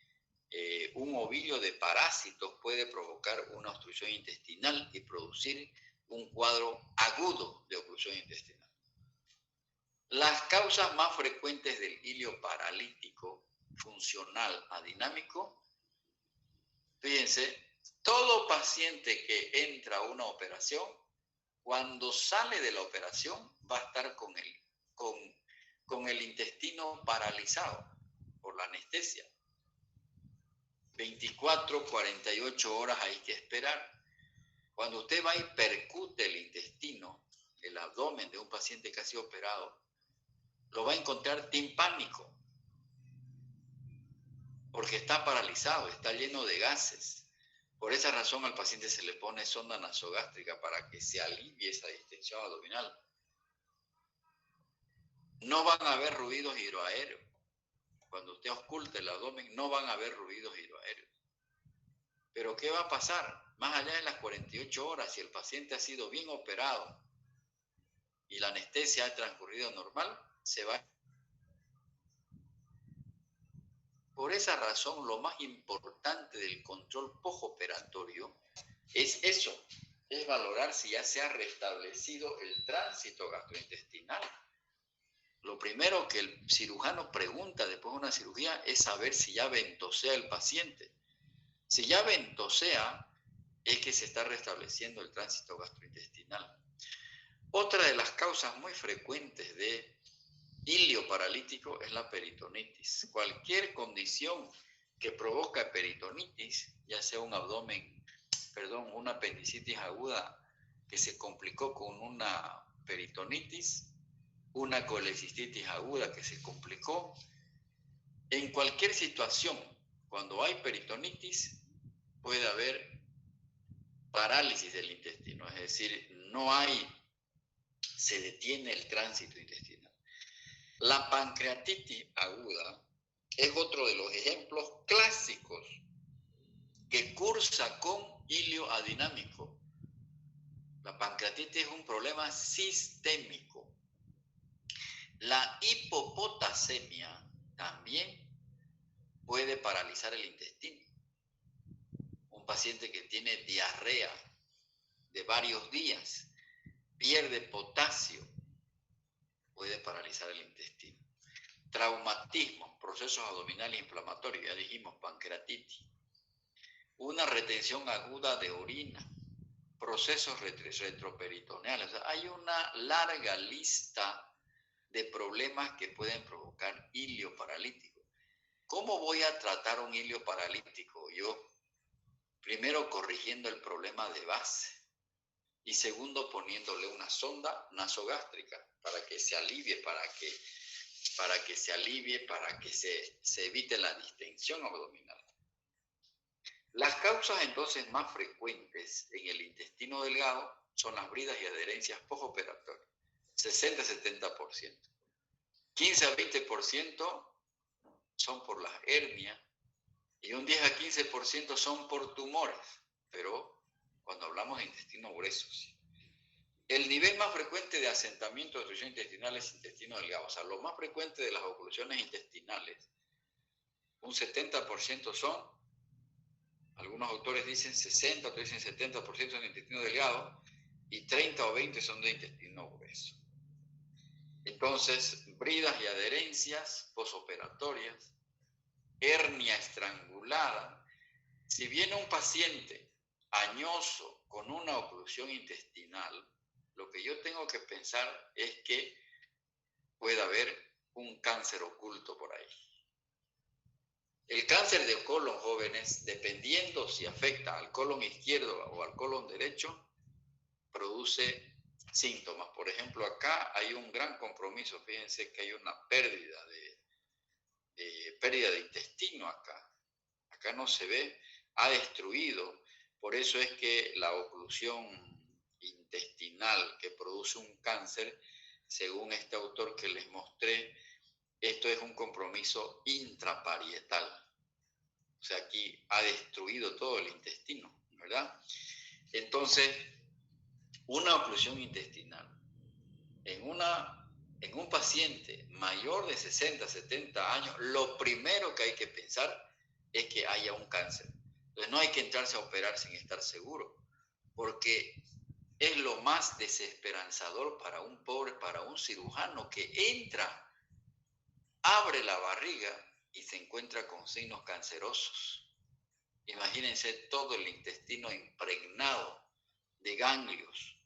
un ovillo de parásitos puede provocar una obstrucción intestinal y producir un cuadro agudo de oclusión intestinal. Las causas más frecuentes del ilio paralítico funcional adinámico, fíjense, todo paciente que entra a una operación, cuando sale de la operación va a estar con el intestino paralizado por la anestesia. 24, 48 horas hay que esperar. Cuando usted va y percute el intestino, el abdomen de un paciente que ha sido operado, lo va a encontrar timpánico, porque está paralizado, está lleno de gases. Por esa razón al paciente se le pone sonda nasogástrica para que se alivie esa distensión abdominal. No van a haber ruidos hidroaéreos. Cuando usted ausculta el abdomen, no van a haber ruidos hidroaéreos. Pero ¿qué va a pasar? Más allá de las 48 horas, si el paciente ha sido bien operado y la anestesia ha transcurrido normal, se va. Por esa razón, lo más importante del control postoperatorio es eso, es valorar si ya se ha restablecido el tránsito gastrointestinal. Lo primero que el cirujano pregunta después de una cirugía es saber si ya ventosea el paciente. Si ya ventosea, es que se está restableciendo el tránsito gastrointestinal. Otra de las causas muy frecuentes de ilio paralítico es la peritonitis. Cualquier condición que provoca peritonitis, ya sea una apendicitis aguda que se complicó con una peritonitis, una colecistitis aguda que se complicó. En cualquier situación, cuando hay peritonitis, puede haber parálisis del intestino, es decir, se detiene el tránsito intestinal. La pancreatitis aguda es otro de los ejemplos clásicos que cursa con hilio adinámico. La pancreatitis es un problema sistémico. La hipopotasemia también puede paralizar el intestino. Un paciente que tiene diarrea de varios días, pierde potasio, puede paralizar el intestino. Traumatismo, procesos abdominales inflamatorios, ya dijimos, pancreatitis. Una retención aguda de orina, procesos retroperitoneales. O sea, hay una larga lista de problemas que pueden provocar hilio paralítico. ¿Cómo voy a tratar un hilio paralítico? Yo, primero, corrigiendo el problema de base y segundo, poniéndole una sonda nasogástrica para que se alivie, para que se evite la distensión abdominal. Las causas entonces más frecuentes en el intestino delgado son las bridas y adherencias postoperatorias, 60-70%. 15-20% son por las hernias y un 10-15% son por tumores, pero cuando hablamos de intestino grueso, sí. El nivel más frecuente de asentamiento de obstrucción intestinal es intestino delgado, o sea, lo más frecuente de las oclusiones intestinales, un 70% son, algunos autores dicen 60, otros dicen 70% son de intestino delgado y 30 o 20 son de intestino grueso. Entonces, bridas y adherencias posoperatorias, hernia estrangulada. Si viene un paciente añoso con una oclusión intestinal, lo que yo tengo que pensar es que puede haber un cáncer oculto por ahí. El cáncer de colon, jóvenes, dependiendo si afecta al colon izquierdo o al colon derecho, produce síntomas. Por ejemplo, acá hay un gran compromiso. Fíjense que hay una pérdida de intestino acá. Acá no se ve, ha destruido. Por eso es que la oclusión intestinal que produce un cáncer, según este autor que les mostré, esto es un compromiso intraparietal. O sea, aquí ha destruido todo el intestino, ¿verdad? Entonces, una oclusión intestinal en un paciente mayor de 60, 70 años, lo primero que hay que pensar es que haya un cáncer. Entonces, no hay que entrarse a operar sin estar seguro, porque es lo más desesperanzador para un cirujano que entra, abre la barriga y se encuentra con signos cancerosos. Imagínense todo el intestino impregnado de ganglios.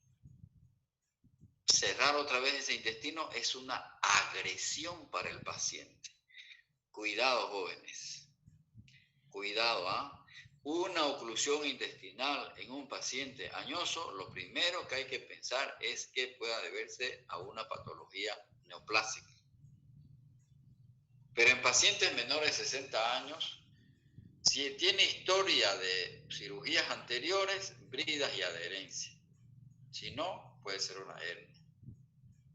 Cerrar otra vez ese intestino es una agresión para el paciente. Cuidado, jóvenes. Cuidado, ¿ah? Una oclusión intestinal en un paciente añoso, lo primero que hay que pensar es que pueda deberse a una patología neoplásica. Pero en pacientes menores de 60 años, si tiene historia de cirugías anteriores, bridas y adherencia. Si no, puede ser una hernia.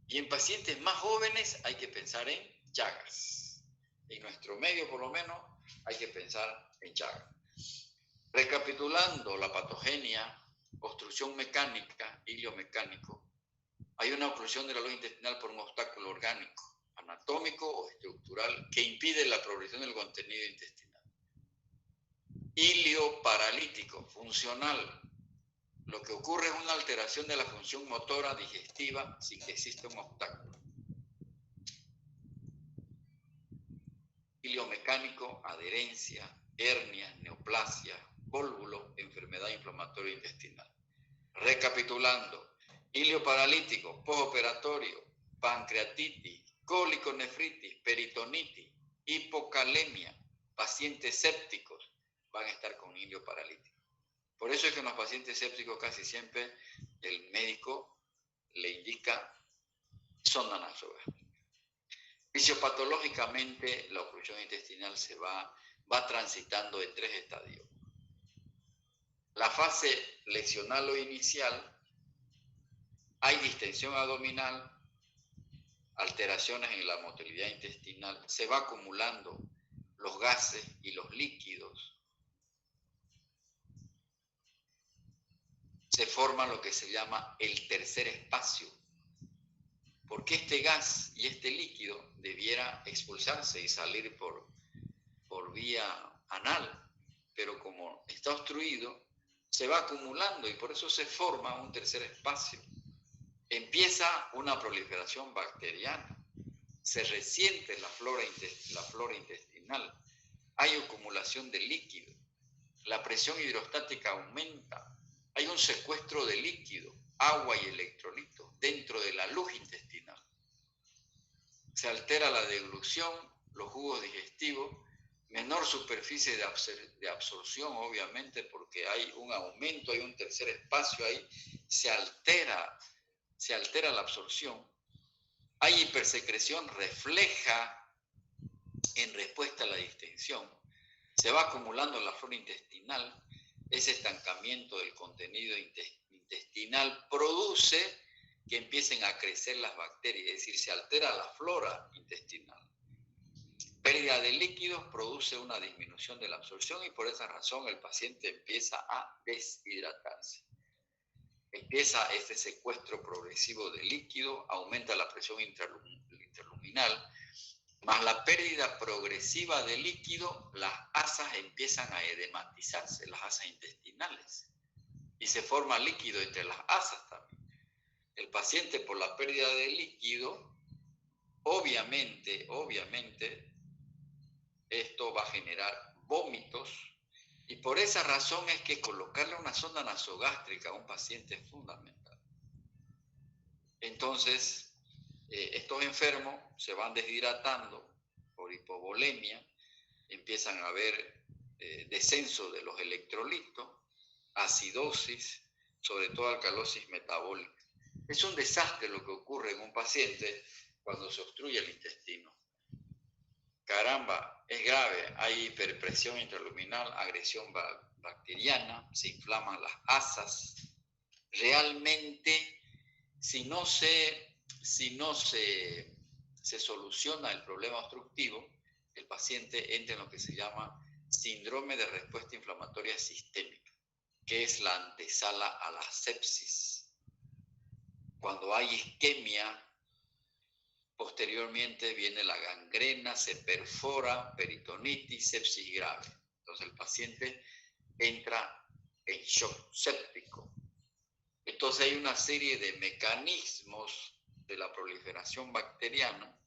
Y en pacientes más jóvenes hay que pensar en Chagas. En nuestro medio, por lo menos, hay que pensar en Chagas. Recapitulando la patogenia, obstrucción mecánica, hilio mecánico, hay una oclusión de la luz intestinal por un obstáculo orgánico, anatómico o estructural que impide la progresión del contenido intestinal. Hilio paralítico, funcional. Lo que ocurre es una alteración de la función motora digestiva sin que exista un obstáculo. Hilio mecánico, adherencia, hernia, neoplasia, vólvulo, enfermedad inflamatoria intestinal. Recapitulando, hilio paralítico, postoperatorio, pancreatitis, cólico nefritis, peritonitis, hipocalemia, pacientes sépticos van a estar con hilio paralítico. Por eso es que en los pacientes sépticos casi siempre el médico le indica sonda nasogástrica. Fisiopatológicamente la oclusión intestinal se va transitando en 3 estadios. La fase lesional o inicial, hay distensión abdominal, alteraciones en la motilidad intestinal, se va acumulando los gases y los líquidos, se forma lo que se llama el tercer espacio, porque este gas y este líquido debiera expulsarse y salir por vía anal, pero como está obstruido, se va acumulando y por eso se forma un tercer espacio. Empieza una proliferación bacteriana, se resiente la flora intestinal, hay acumulación de líquido, la presión hidrostática aumenta, hay un secuestro de líquido, agua y electrolitos dentro de la luz intestinal. Se altera la deglución, los jugos digestivos, menor superficie de absorción, obviamente, porque hay un aumento, hay un tercer espacio ahí, se altera la absorción. Hay hipersecreción, refleja en respuesta a la distensión. Se va acumulando la flora intestinal, ese estancamiento del contenido intestinal produce que empiecen a crecer las bacterias, es decir, se altera la flora intestinal. Pérdida de líquidos produce una disminución de la absorción y por esa razón el paciente empieza a deshidratarse. Empieza este secuestro progresivo de líquido, aumenta la presión interluminal, más la pérdida progresiva de líquido, las asas empiezan a edematizarse, las asas intestinales, y se forma líquido entre las asas también. El paciente por la pérdida de líquido, obviamente, esto va a generar vómitos, y por esa razón es que colocarle una sonda nasogástrica a un paciente es fundamental. Entonces, estos enfermos se van deshidratando por hipovolemia, empiezan a haber descenso de los electrolitos, acidosis, sobre todo alcalosis metabólica. Es un desastre lo que ocurre en un paciente cuando se obstruye el intestino. Caramba, es grave, hay hiperpresión intraluminal, agresión bacteriana, se inflaman las asas. Realmente, si no se soluciona el problema obstructivo, el paciente entra en lo que se llama síndrome de respuesta inflamatoria sistémica, que es la antesala a la sepsis. Cuando hay isquemia, posteriormente viene la gangrena, se perfora, peritonitis, sepsis grave. Entonces el paciente entra en shock séptico. Entonces hay una serie de mecanismos de la proliferación bacteriana.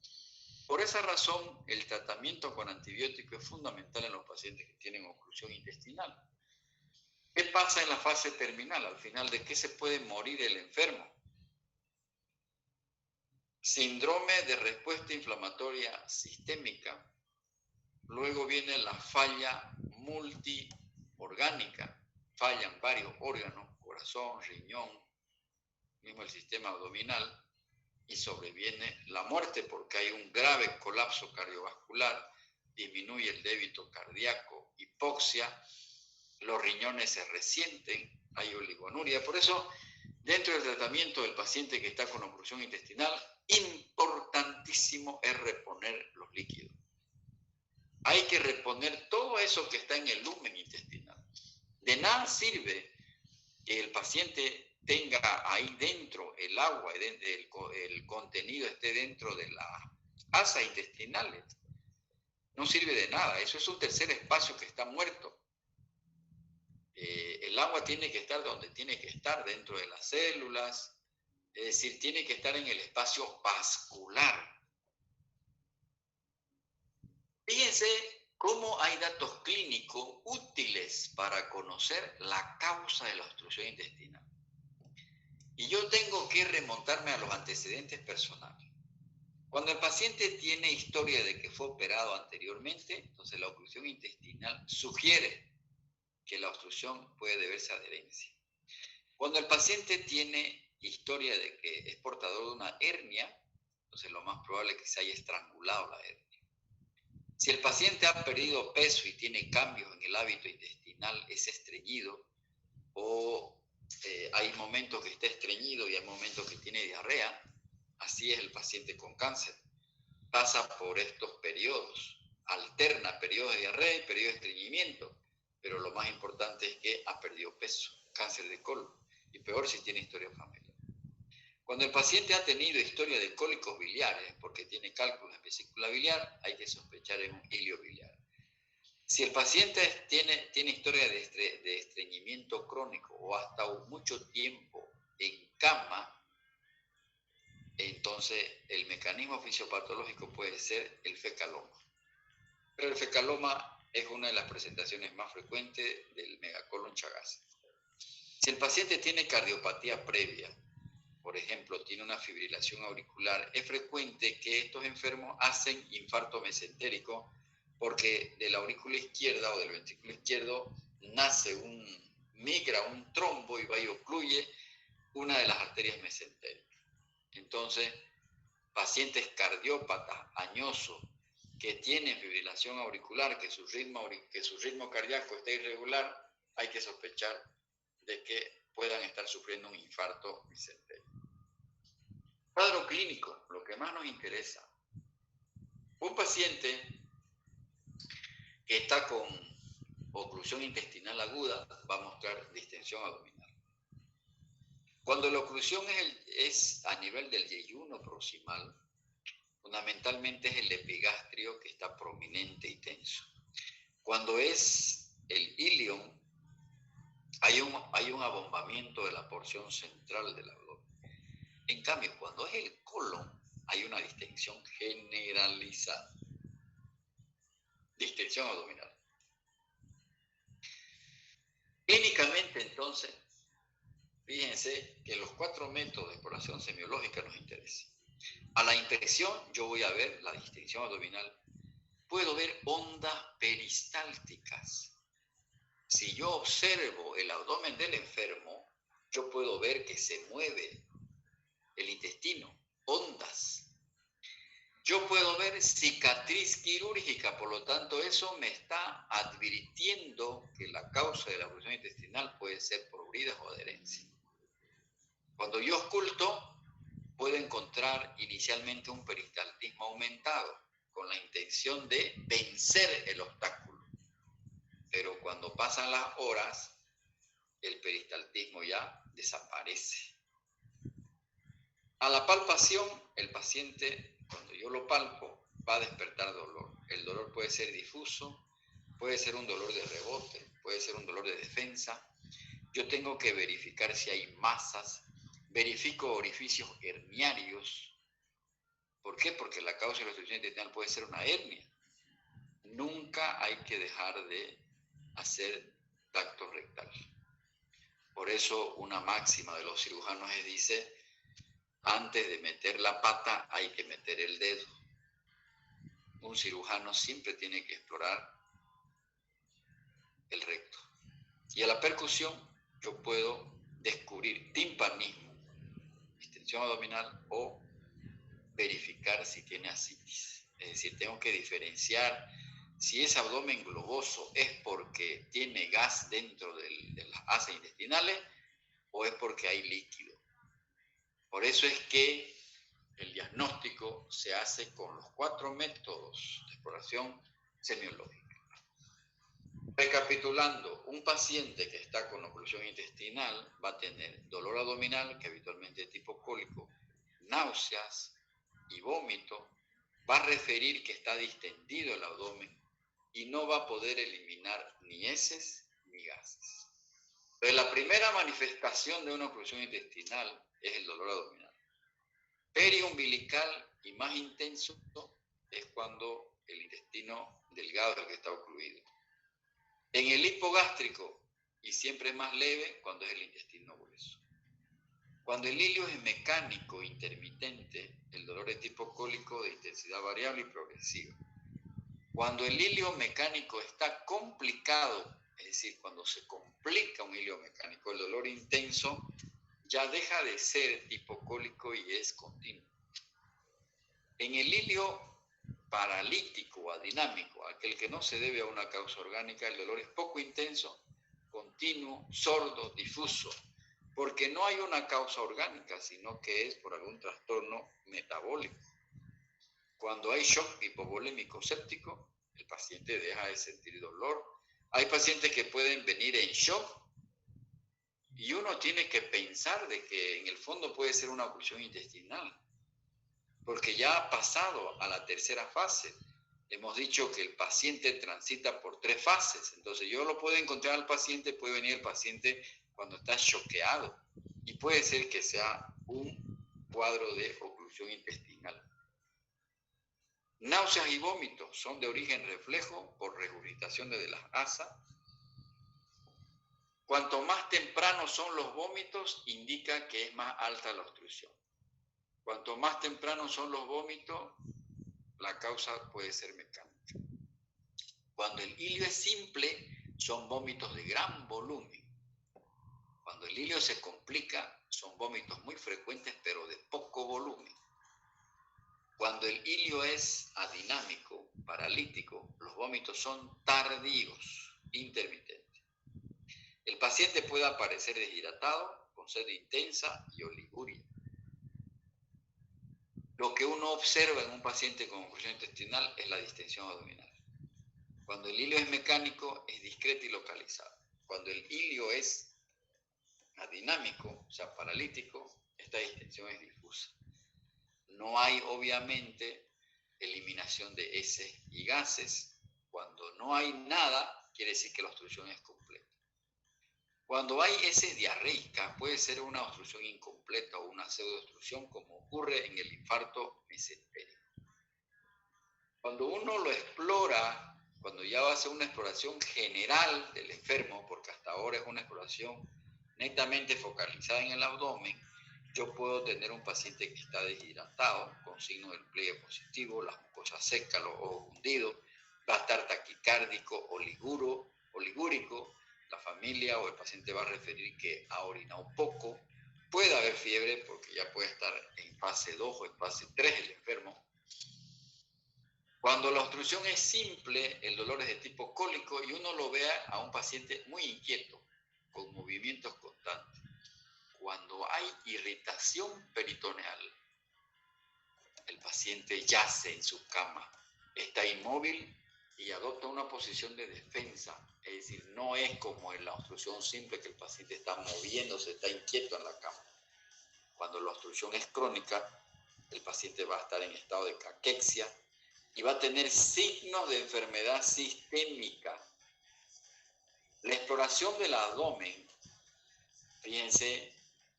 Por esa razón, el tratamiento con antibiótico es fundamental en los pacientes que tienen oclusión intestinal. ¿Qué pasa en la fase terminal? Al final, ¿de qué se puede morir el enfermo? Síndrome de respuesta inflamatoria sistémica. Luego viene la falla multiorgánica. Fallan varios órganos, corazón, riñón, mismo el sistema abdominal, y sobreviene la muerte porque hay un grave colapso cardiovascular, disminuye el débito cardíaco, hipoxia, los riñones se resienten, hay oligonuria. Por eso, dentro del tratamiento del paciente que está con oclusión intestinal, importantísimo es reponer los líquidos. Hay que reponer todo eso que está en el lumen intestinal. De nada sirve que el paciente tenga ahí dentro el agua, el contenido esté dentro de las asas intestinales. No sirve de nada, eso es un tercer espacio que está muerto. El agua tiene que estar donde tiene que estar, dentro de las células, es decir, tiene que estar en el espacio vascular. Fíjense cómo hay datos clínicos útiles para conocer la causa de la obstrucción intestinal. Y yo tengo que remontarme a los antecedentes personales. Cuando el paciente tiene historia de que fue operado anteriormente, entonces la oclusión intestinal sugiere que la obstrucción puede deberse a adherencia. Cuando el paciente tiene historia de que es portador de una hernia, entonces lo más probable es que se haya estrangulado la hernia. Si el paciente ha perdido peso y tiene cambios en el hábito intestinal, es estreñido, o hay momentos que está estreñido y hay momentos que tiene diarrea, así es el paciente con cáncer. Pasa por estos periodos, alterna periodos de diarrea y periodos de estreñimiento, pero lo más importante es que ha perdido peso, cáncer de colon, y peor si tiene historia familiar. Cuando el paciente ha tenido historia de cólicos biliares, porque tiene cálculos en vesícula biliar, hay que sospechar en un ilio biliar. Si el paciente tiene historia de estreñimiento crónico o ha estado mucho tiempo en cama, entonces el mecanismo fisiopatológico puede ser el fecaloma. Pero el fecaloma es una de las presentaciones más frecuentes del megacolon chagásico. Si el paciente tiene cardiopatía previa, por ejemplo, tiene una fibrilación auricular, es frecuente que estos enfermos hacen infarto mesentérico porque de la aurícula izquierda o del ventrículo izquierdo migra un trombo y va y ocluye una de las arterias mesentéricas. Entonces, pacientes cardiópatas, añosos, que tienen fibrilación auricular, que su ritmo cardíaco está irregular, hay que sospechar de que puedan estar sufriendo un infarto mesentérico. Cuadro clínico, lo que más nos interesa. Un paciente que está con oclusión intestinal aguda va a mostrar distensión abdominal. Cuando la oclusión es a nivel del yeyuno proximal, fundamentalmente es el epigastrio que está prominente y tenso. Cuando es el ilion, hay un abombamiento de la porción central del abdomen. En cambio, cuando es el colon, hay una distensión generalizada. Distensión abdominal. Clínicamente, entonces, fíjense que los 4 métodos de exploración semiológica nos interesan. A la inspección yo voy a ver la distensión abdominal. Puedo ver ondas peristálticas. Si yo observo el abdomen del enfermo, yo puedo ver que se mueve el intestino, ondas. Yo puedo ver cicatriz quirúrgica, por lo tanto eso me está advirtiendo que la causa de la oclusión intestinal puede ser por uridas o adherencia. Cuando yo oculto, puedo encontrar inicialmente un peristaltismo aumentado con la intención de vencer el obstáculo. Pero cuando pasan las horas, el peristaltismo ya desaparece. A la palpación, el paciente, cuando yo lo palpo, va a despertar dolor. El dolor puede ser difuso, puede ser un dolor de rebote, puede ser un dolor de defensa. Yo tengo que verificar si hay masas, verifico orificios herniarios. ¿Por qué? Porque la causa de la obstrucción intestinal puede ser una hernia. Nunca hay que dejar de hacer tacto rectal. Por eso una máxima de los cirujanos dice, antes de meter la pata hay que meter el dedo. Un cirujano siempre tiene que explorar el recto. Y a la percusión yo puedo descubrir timpanismo, distensión abdominal o verificar si tiene ascitis. Es decir, tengo que diferenciar si ese abdomen globoso es porque tiene gas dentro de las asas intestinales o es porque hay líquido. Por eso es que el diagnóstico se hace con los 4 métodos de exploración semiológica. Recapitulando, un paciente que está con oclusión intestinal va a tener dolor abdominal, que habitualmente es tipo cólico, náuseas y vómito, va a referir que está distendido el abdomen y no va a poder eliminar ni heces ni gases. Entonces, la primera manifestación de una oclusión intestinal es el dolor abdominal. Periumbilical y más intenso es cuando el intestino delgado es el que está ocluido. En el hipogástrico, y siempre es más leve, cuando es el intestino grueso. Cuando el hilio es mecánico intermitente, el dolor es tipo cólico de intensidad variable y progresiva. Cuando el hilio mecánico está complicado, es decir, cuando se complica un hilio mecánico, el dolor intenso ya deja de ser tipo cólico y es continuo. En el hilio paralítico o adinámico, aquel que no se debe a una causa orgánica, el dolor es poco intenso, continuo, sordo, difuso, porque no hay una causa orgánica, sino que es por algún trastorno metabólico. Cuando hay shock hipovolémico séptico, el paciente deja de sentir dolor. Hay pacientes que pueden venir en shock y uno tiene que pensar de que en el fondo puede ser una oclusión intestinal, porque ya ha pasado a la tercera fase. Hemos dicho que el paciente transita por 3 fases, entonces yo lo puedo encontrar al paciente, puede venir el paciente cuando está choqueado y puede ser que sea un cuadro de oclusión intestinal. Náuseas y vómitos son de origen reflejo por regurgitación de las asas. Cuanto más temprano son los vómitos, indica que es más alta la obstrucción. Cuanto más temprano son los vómitos, la causa puede ser mecánica. Cuando el hilio es simple, son vómitos de gran volumen. Cuando el hilio se complica, son vómitos muy frecuentes, pero de poco volumen. Cuando el hilio es adinámico, paralítico, los vómitos son tardíos, intermitentes. El paciente puede aparecer deshidratado, con sed intensa y oliguria. Lo que uno observa en un paciente con oclusión intestinal es la distensión abdominal. Cuando el hilio es mecánico, es discreto y localizado. Cuando el hilio es adinámico, o sea, paralítico, esta distensión es difusa. No hay, obviamente, eliminación de heces y gases. Cuando no hay nada, quiere decir que la obstrucción es completa. Cuando hay heces diarreicas, puede ser una obstrucción incompleta o una pseudoobstrucción, como ocurre en el infarto mesentérico. Cuando uno lo explora, cuando ya va a hacer una exploración general del enfermo, porque hasta ahora es una exploración netamente focalizada en el abdomen, yo puedo tener un paciente que está deshidratado, con signo del pliegue positivo, las mucosas secas, los ojos hundidos, va a estar taquicárdico o ligúrico, la familia o el paciente va a referir que ha orinado poco, puede haber fiebre porque ya puede estar en fase 2 o en fase 3 el enfermo. Cuando la obstrucción es simple, el dolor es de tipo cólico y uno lo ve a un paciente muy inquieto, con movimientos constantes. Cuando hay irritación peritoneal, el paciente yace en su cama, está inmóvil y adopta una posición de defensa. Es decir, no es como en la obstrucción simple que el paciente está moviéndose, está inquieto en la cama. Cuando la obstrucción es crónica, el paciente va a estar en estado de caquexia y va a tener signos de enfermedad sistémica. La exploración del abdomen, fíjense,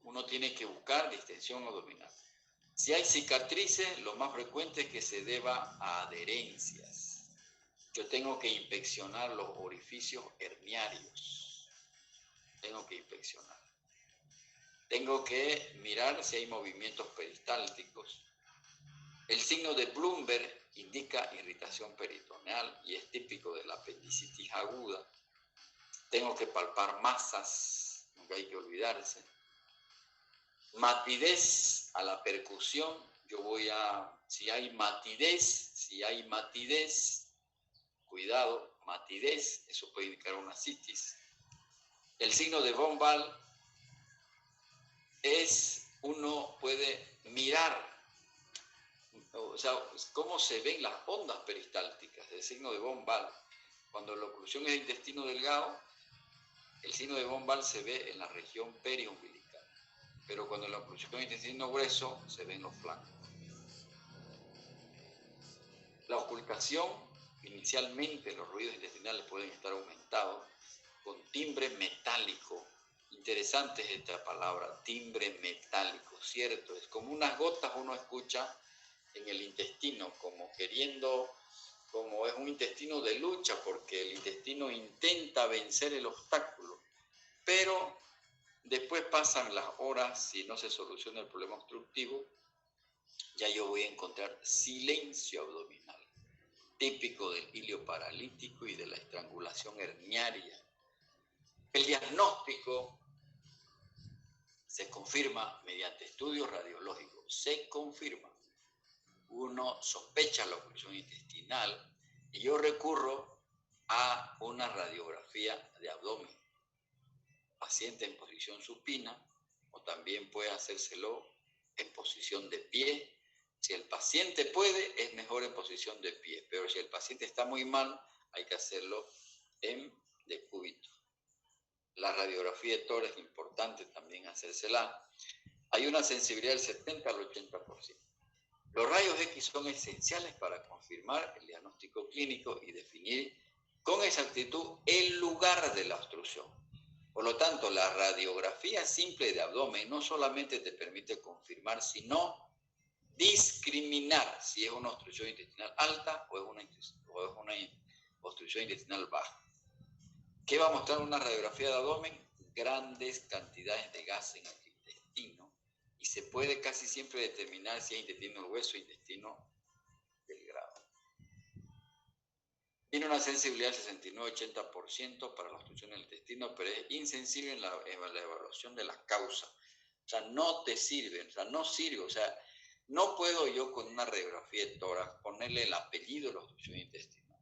uno tiene que buscar distensión abdominal. Si hay cicatrices, lo más frecuente es que se deba a adherencias. Yo tengo que inspeccionar los orificios herniarios. Tengo que inspeccionar. Tengo que mirar si hay movimientos peristálticos. El signo de Bloomberg indica irritación peritoneal y es típico de la apendicitis aguda. Tengo que palpar masas, nunca hay que olvidarse. Matidez a la percusión, si hay matidez, cuidado, matidez, eso puede indicar una citis. El signo de von Wall uno puede mirar, o sea, cómo se ven las ondas peristálticas, el signo de von Wall. Cuando la oclusión es de intestino delgado, el signo de von Wall se ve en la región periumbilical, pero cuando la oclusión es de intestino grueso, se ven los flancos. La ocultación, inicialmente los ruidos intestinales pueden estar aumentados con timbre metálico. Interesante es esta palabra, timbre metálico, ¿cierto? Es como unas gotas uno escucha en el intestino, como es un intestino de lucha, porque el intestino intenta vencer el obstáculo, pero Después pasan las horas, si no se soluciona el problema obstructivo, ya yo voy a encontrar silencio abdominal, típico del hilio paralítico y de la estrangulación herniaria. El diagnóstico se confirma mediante estudios radiológicos, se confirma. Uno sospecha la oclusión intestinal y yo recurro a una radiografía de abdomen. Paciente en posición supina, o también puede hacérselo en posición de pie. Si el paciente puede, es mejor en posición de pie, pero si el paciente está muy mal, hay que hacerlo en decúbito. La radiografía de tórax es importante también hacérsela. Hay una sensibilidad del 70 al 80%. Los rayos X son esenciales para confirmar el diagnóstico clínico y definir con exactitud el lugar de la obstrucción. Por lo tanto, la radiografía simple de abdomen no solamente te permite confirmar, sino discriminar si es una obstrucción intestinal alta o es una obstrucción intestinal baja. ¿Qué va a mostrar una radiografía de abdomen? Grandes cantidades de gas en el intestino y se puede casi siempre determinar si es intestino grueso o intestino delgado. Tiene una sensibilidad del 69-80% para la obstrucción del intestino, pero es insensible en la evaluación de las causas. O sea, no te sirve, o sea, no sirve, o sea, no puedo yo con una radiografía de tórax ponerle el apellido de la obstrucción intestinal.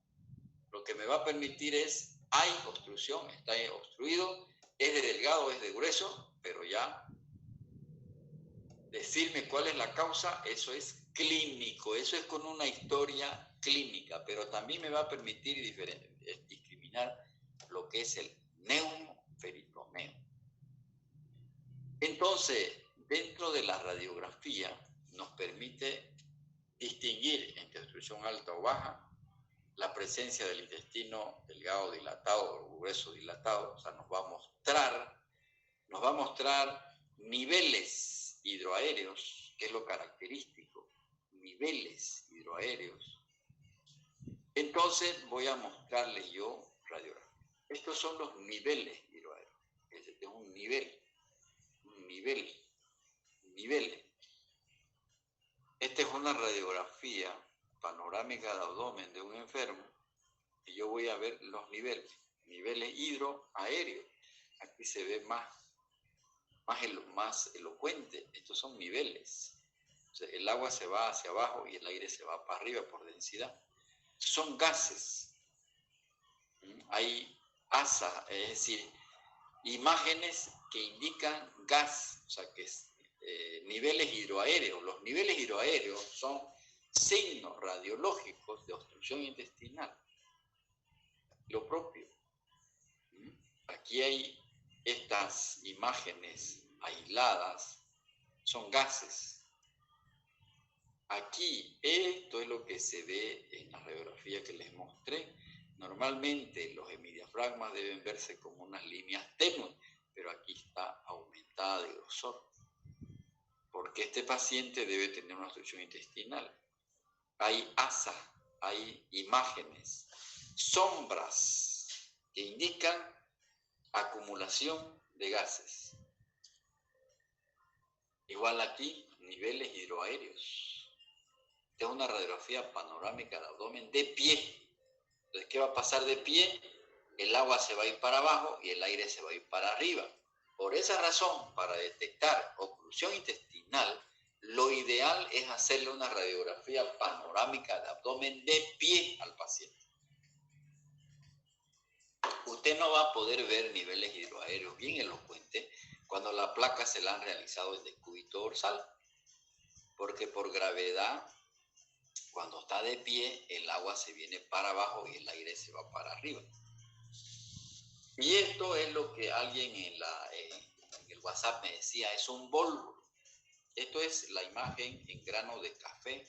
Lo que me va a permitir es, hay obstrucción, está obstruido, es de delgado, es de grueso, pero ya decirme cuál es la causa, eso es clínico, eso es con una historia clínica, pero también me va a permitir discriminar lo que es el neumoferitomeo. Entonces, dentro de la radiografía nos permite distinguir entre obstrucción alta o baja, la presencia del intestino delgado dilatado o grueso dilatado, o sea, nos va a mostrar niveles hidroaéreos, que es lo característico, niveles hidroaéreos. Entonces voy a mostrarles yo radiografía. Estos son los niveles hidroaéreos. Este es un nivel. Esta es una radiografía panorámica de abdomen de un enfermo y yo voy a ver los niveles hidroaéreos. Aquí se ve más elocuente. Estos son niveles. O sea, el agua se va hacia abajo y el aire se va para arriba por densidad. Son gases. Hay ASA, es decir, imágenes que indican gas, o sea, que es niveles hidroaéreos. Los niveles hidroaéreos son signos radiológicos de obstrucción intestinal. Lo propio. Aquí hay estas imágenes aisladas, son gases. Aquí, esto es lo que se ve en la radiografía que les mostré. Normalmente los hemidiafragmas deben verse como unas líneas tenues, pero aquí está aumentada de grosor, porque este paciente debe tener una obstrucción intestinal. Hay ASA, hay imágenes, sombras que indican acumulación de gases. Igual aquí, niveles hidroaéreos. Esta es una radiografía panorámica del abdomen de pie. Entonces, ¿qué va a pasar de pie? El agua se va a ir para abajo y el aire se va a ir para arriba. Por esa razón, para detectar oclusión intestinal, lo ideal es hacerle una radiografía panorámica de abdomen de pie al paciente. Usted no va a poder ver niveles hidroaéreos bien elocuentes cuando la placa se la han realizado en decúbito dorsal, porque por gravedad, cuando está de pie, el agua se viene para abajo y el aire se va para arriba. Y esto es lo que alguien en el WhatsApp me decía, es un vólvulo. Esto es la imagen en grano de café,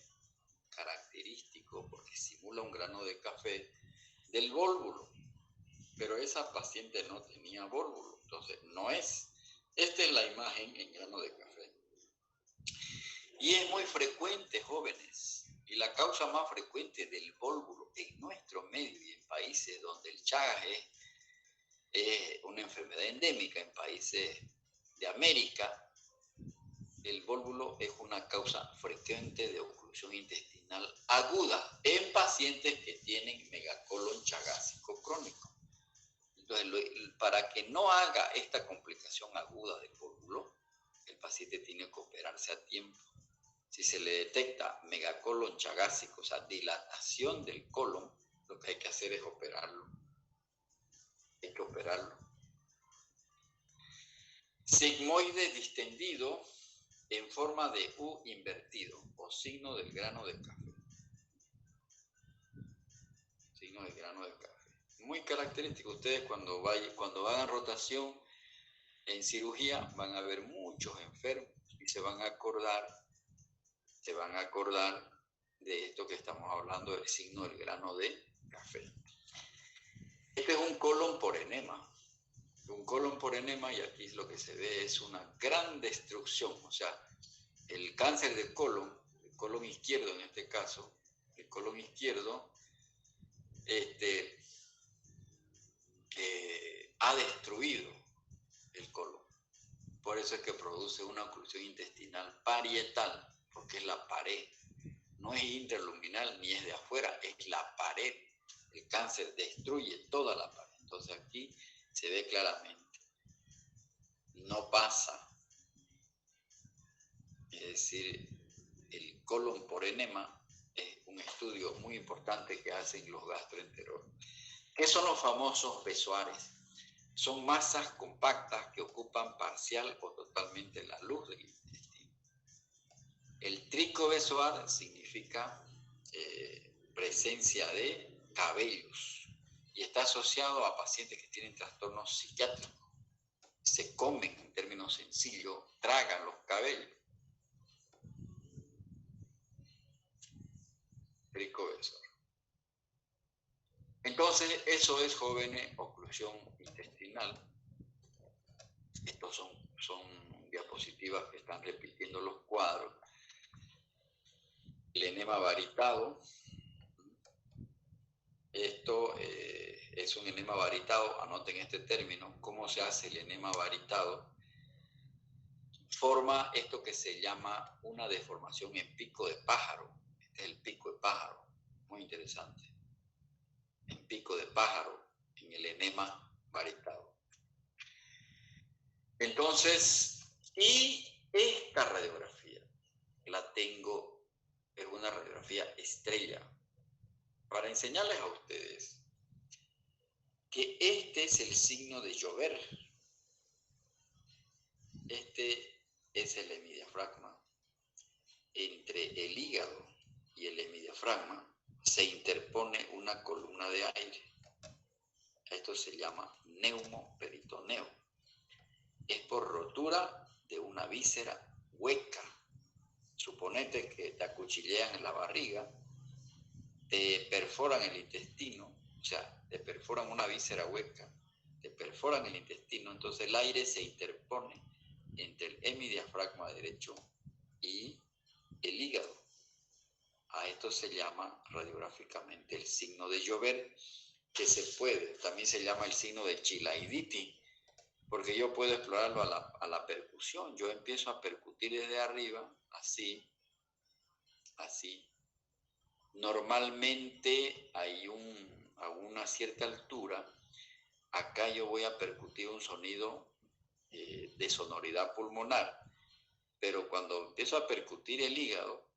característico porque simula un grano de café del vólvulo. Pero esa paciente no tenía vólvulo, entonces no es. Esta es la imagen en grano de café. Y es muy frecuente, jóvenes, y la causa más frecuente del vólvulo en nuestro medio y en países donde el Chagas es una enfermedad endémica, en países de América, el vólvulo es una causa frecuente de oclusión intestinal aguda en pacientes que tienen megacolon chagásico crónico. Entonces, para que no haga esta complicación aguda del vólvulo, el paciente tiene que operarse a tiempo. Si se le detecta megacolon chagásico, o sea, dilatación del colon, lo que hay que hacer es operarlo. Hay que operarlo. Sigmoide distendido en forma de U invertido o signo del grano de café. Signo del grano de café. Muy característico. Ustedes cuando hagan rotación en cirugía van a ver muchos enfermos y se van a acordar de esto que estamos hablando, del signo del grano de café. Este es un colon por enema. Un colon por enema, y aquí lo que se ve es una gran destrucción. O sea, el cáncer del colon, el colon izquierdo en este caso, el colon izquierdo, ha destruido el colon. Por eso es que produce una oclusión intestinal parietal, porque es la pared. No es interluminal ni es de afuera, es la pared. El cáncer destruye toda la pared. Entonces aquí se ve claramente. No pasa. Es decir, el colon por enema es un estudio muy importante que hacen los gastroenterólogos. ¿Qué son los famosos besoares? Son masas compactas que ocupan parcial o totalmente la luz del intestino. El tricobesoar significa presencia de cabellos y está asociado a pacientes que tienen trastornos psiquiátricos. Se comen, en términos sencillos, tragan los cabellos. Tricobesoar. Entonces, eso es, jóvenes, oclusión intestinal. Estos son diapositivas que están repitiendo los cuadros. El enema varitado. Esto es un enema varitado. Anoten este término. ¿Cómo se hace el enema varitado? Forma esto que se llama una deformación en pico de pájaro. Este es el pico de pájaro. Muy interesante. En pico de pájaro, en el enema varitado. Entonces, y esta radiografía la tengo en una radiografía estrella para enseñarles a ustedes que este es el signo de Joubert. Este es el hemidiafragma. Entre el hígado y el hemidiafragma se interpone una columna de aire. Esto se llama neumoperitoneo. Es por rotura de una víscera hueca. Suponete que te acuchillean en la barriga, te perforan el intestino, o sea, te perforan una víscera hueca, te perforan el intestino, entonces el aire se interpone entre el hemidiafragma derecho y el hígado. A esto se llama radiográficamente el signo de Joubert, que también se llama el signo de Chilaiditi, porque yo puedo explorarlo a la percusión. Yo empiezo a percutir desde arriba, así. Normalmente a una cierta altura, acá yo voy a percutir un sonido de sonoridad pulmonar, pero cuando empiezo a percutir el hígado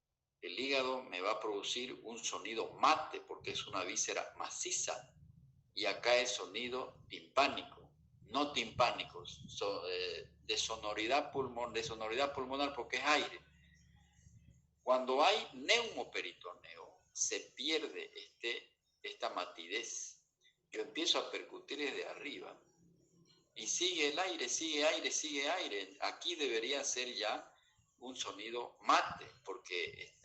me va a producir un sonido mate, porque es una víscera maciza, y acá es sonido timpánico, no timpánicos, de sonoridad pulmonar porque es aire. Cuando hay neumoperitoneo, se pierde esta matidez. Yo empiezo a percutir desde arriba y sigue el aire, sigue aire, sigue aire. Aquí debería ser ya un sonido mate, porque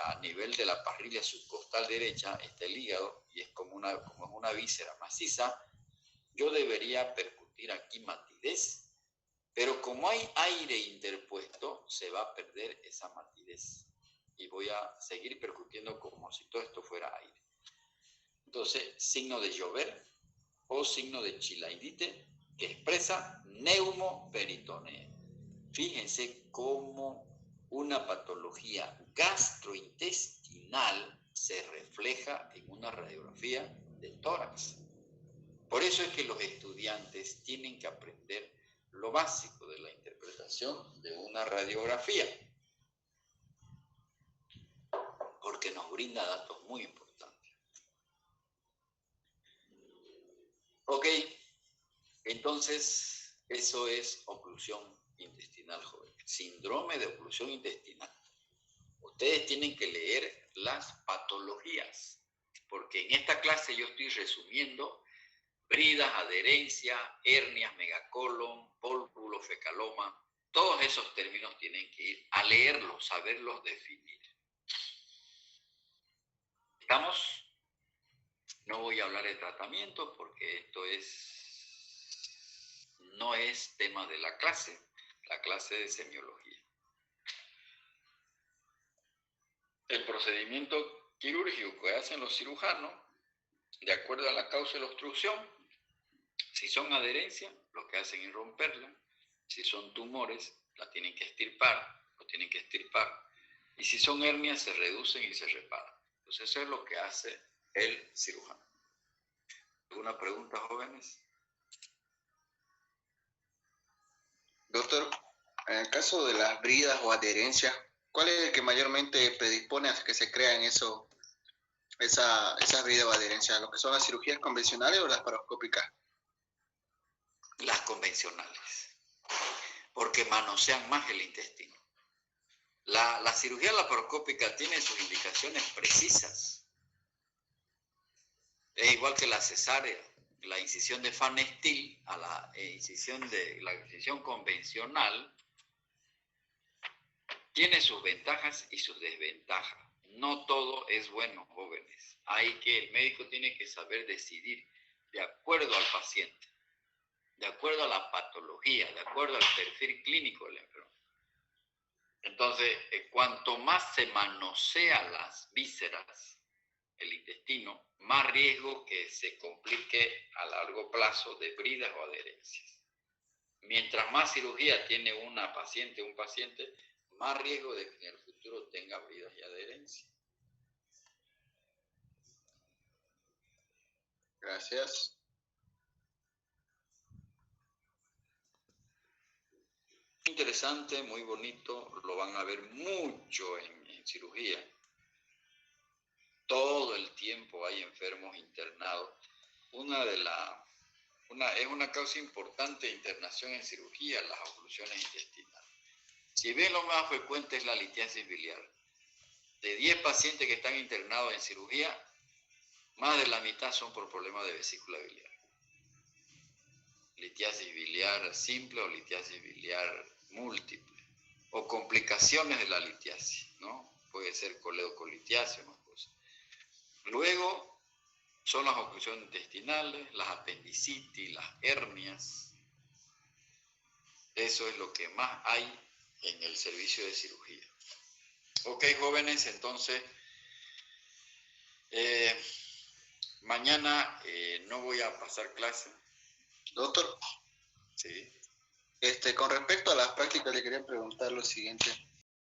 a nivel de la parrilla subcostal derecha está el hígado y es como una víscera maciza. Yo debería percutir aquí matidez, pero como hay aire interpuesto, se va a perder esa matidez y voy a seguir percutiendo como si todo esto fuera aire. Entonces, signo de Joubert o signo de Chilaiditi que expresa neumoperitonea. Fíjense cómo una patología gastrointestinal se refleja en una radiografía del tórax. Por eso es que los estudiantes tienen que aprender lo básico de la interpretación de una radiografía, porque nos brinda datos muy importantes. Ok, entonces eso es oclusión intestinal, joven. Síndrome de oclusión intestinal. Ustedes tienen que leer las patologías, porque en esta clase yo estoy resumiendo bridas, adherencia, hernias, megacolon, pólvulo, fecaloma. Todos esos términos tienen que ir a leerlos, saberlos definir. ¿Estamos? No voy a hablar de tratamiento porque esto no es tema de la clase de semiología. El procedimiento quirúrgico que hacen los cirujanos, de acuerdo a la causa de la obstrucción, si son adherencias, lo que hacen es romperla. Si son tumores, la tienen que extirpar, lo tienen que extirpar. Y si son hernias, se reducen y se reparan. Entonces eso es lo que hace el cirujano. ¿Alguna pregunta, jóvenes? Doctor, en el caso de las bridas o adherencias, ¿cuál es el que mayormente predispone a que se crean esas bridas o adherencias? ¿Lo que son las cirugías convencionales o las laparoscópicas? Las convencionales, porque manosean más el intestino. La cirugía laparoscópica tiene sus indicaciones precisas. Es igual que la cesárea, la incisión de Van Steel a la incisión convencional tiene sus ventajas y sus desventajas. No todo es bueno, jóvenes. El médico tiene que saber decidir de acuerdo al paciente, de acuerdo a la patología, de acuerdo al perfil clínico del enfermo. Entonces, cuanto más se manosea las vísceras, el intestino, más riesgo que se complique a largo plazo de bridas o adherencias. Mientras más cirugía tiene un paciente, más riesgo de que en el futuro tenga bridas y adherencias. Gracias. Interesante, muy bonito, lo van a ver mucho en cirugía. Todo el tiempo hay enfermos internados. Es una causa importante de internación en cirugía, las oclusiones intestinales. Si ven, lo más frecuente es la litiasis biliar. De 10 pacientes que están internados en cirugía, más de la mitad son por problemas de vesícula biliar. Litiasis biliar simple o litiasis biliar múltiple. O complicaciones de la litiasis, ¿no? Puede ser coledocolitiasis o más cosas. Luego son las oclusiones intestinales, las apendicitis, las hernias. Eso es lo que más hay en el servicio de cirugía. Ok, jóvenes, entonces mañana no voy a pasar clase. Doctor, Sí. con respecto a las prácticas le quería preguntar lo siguiente.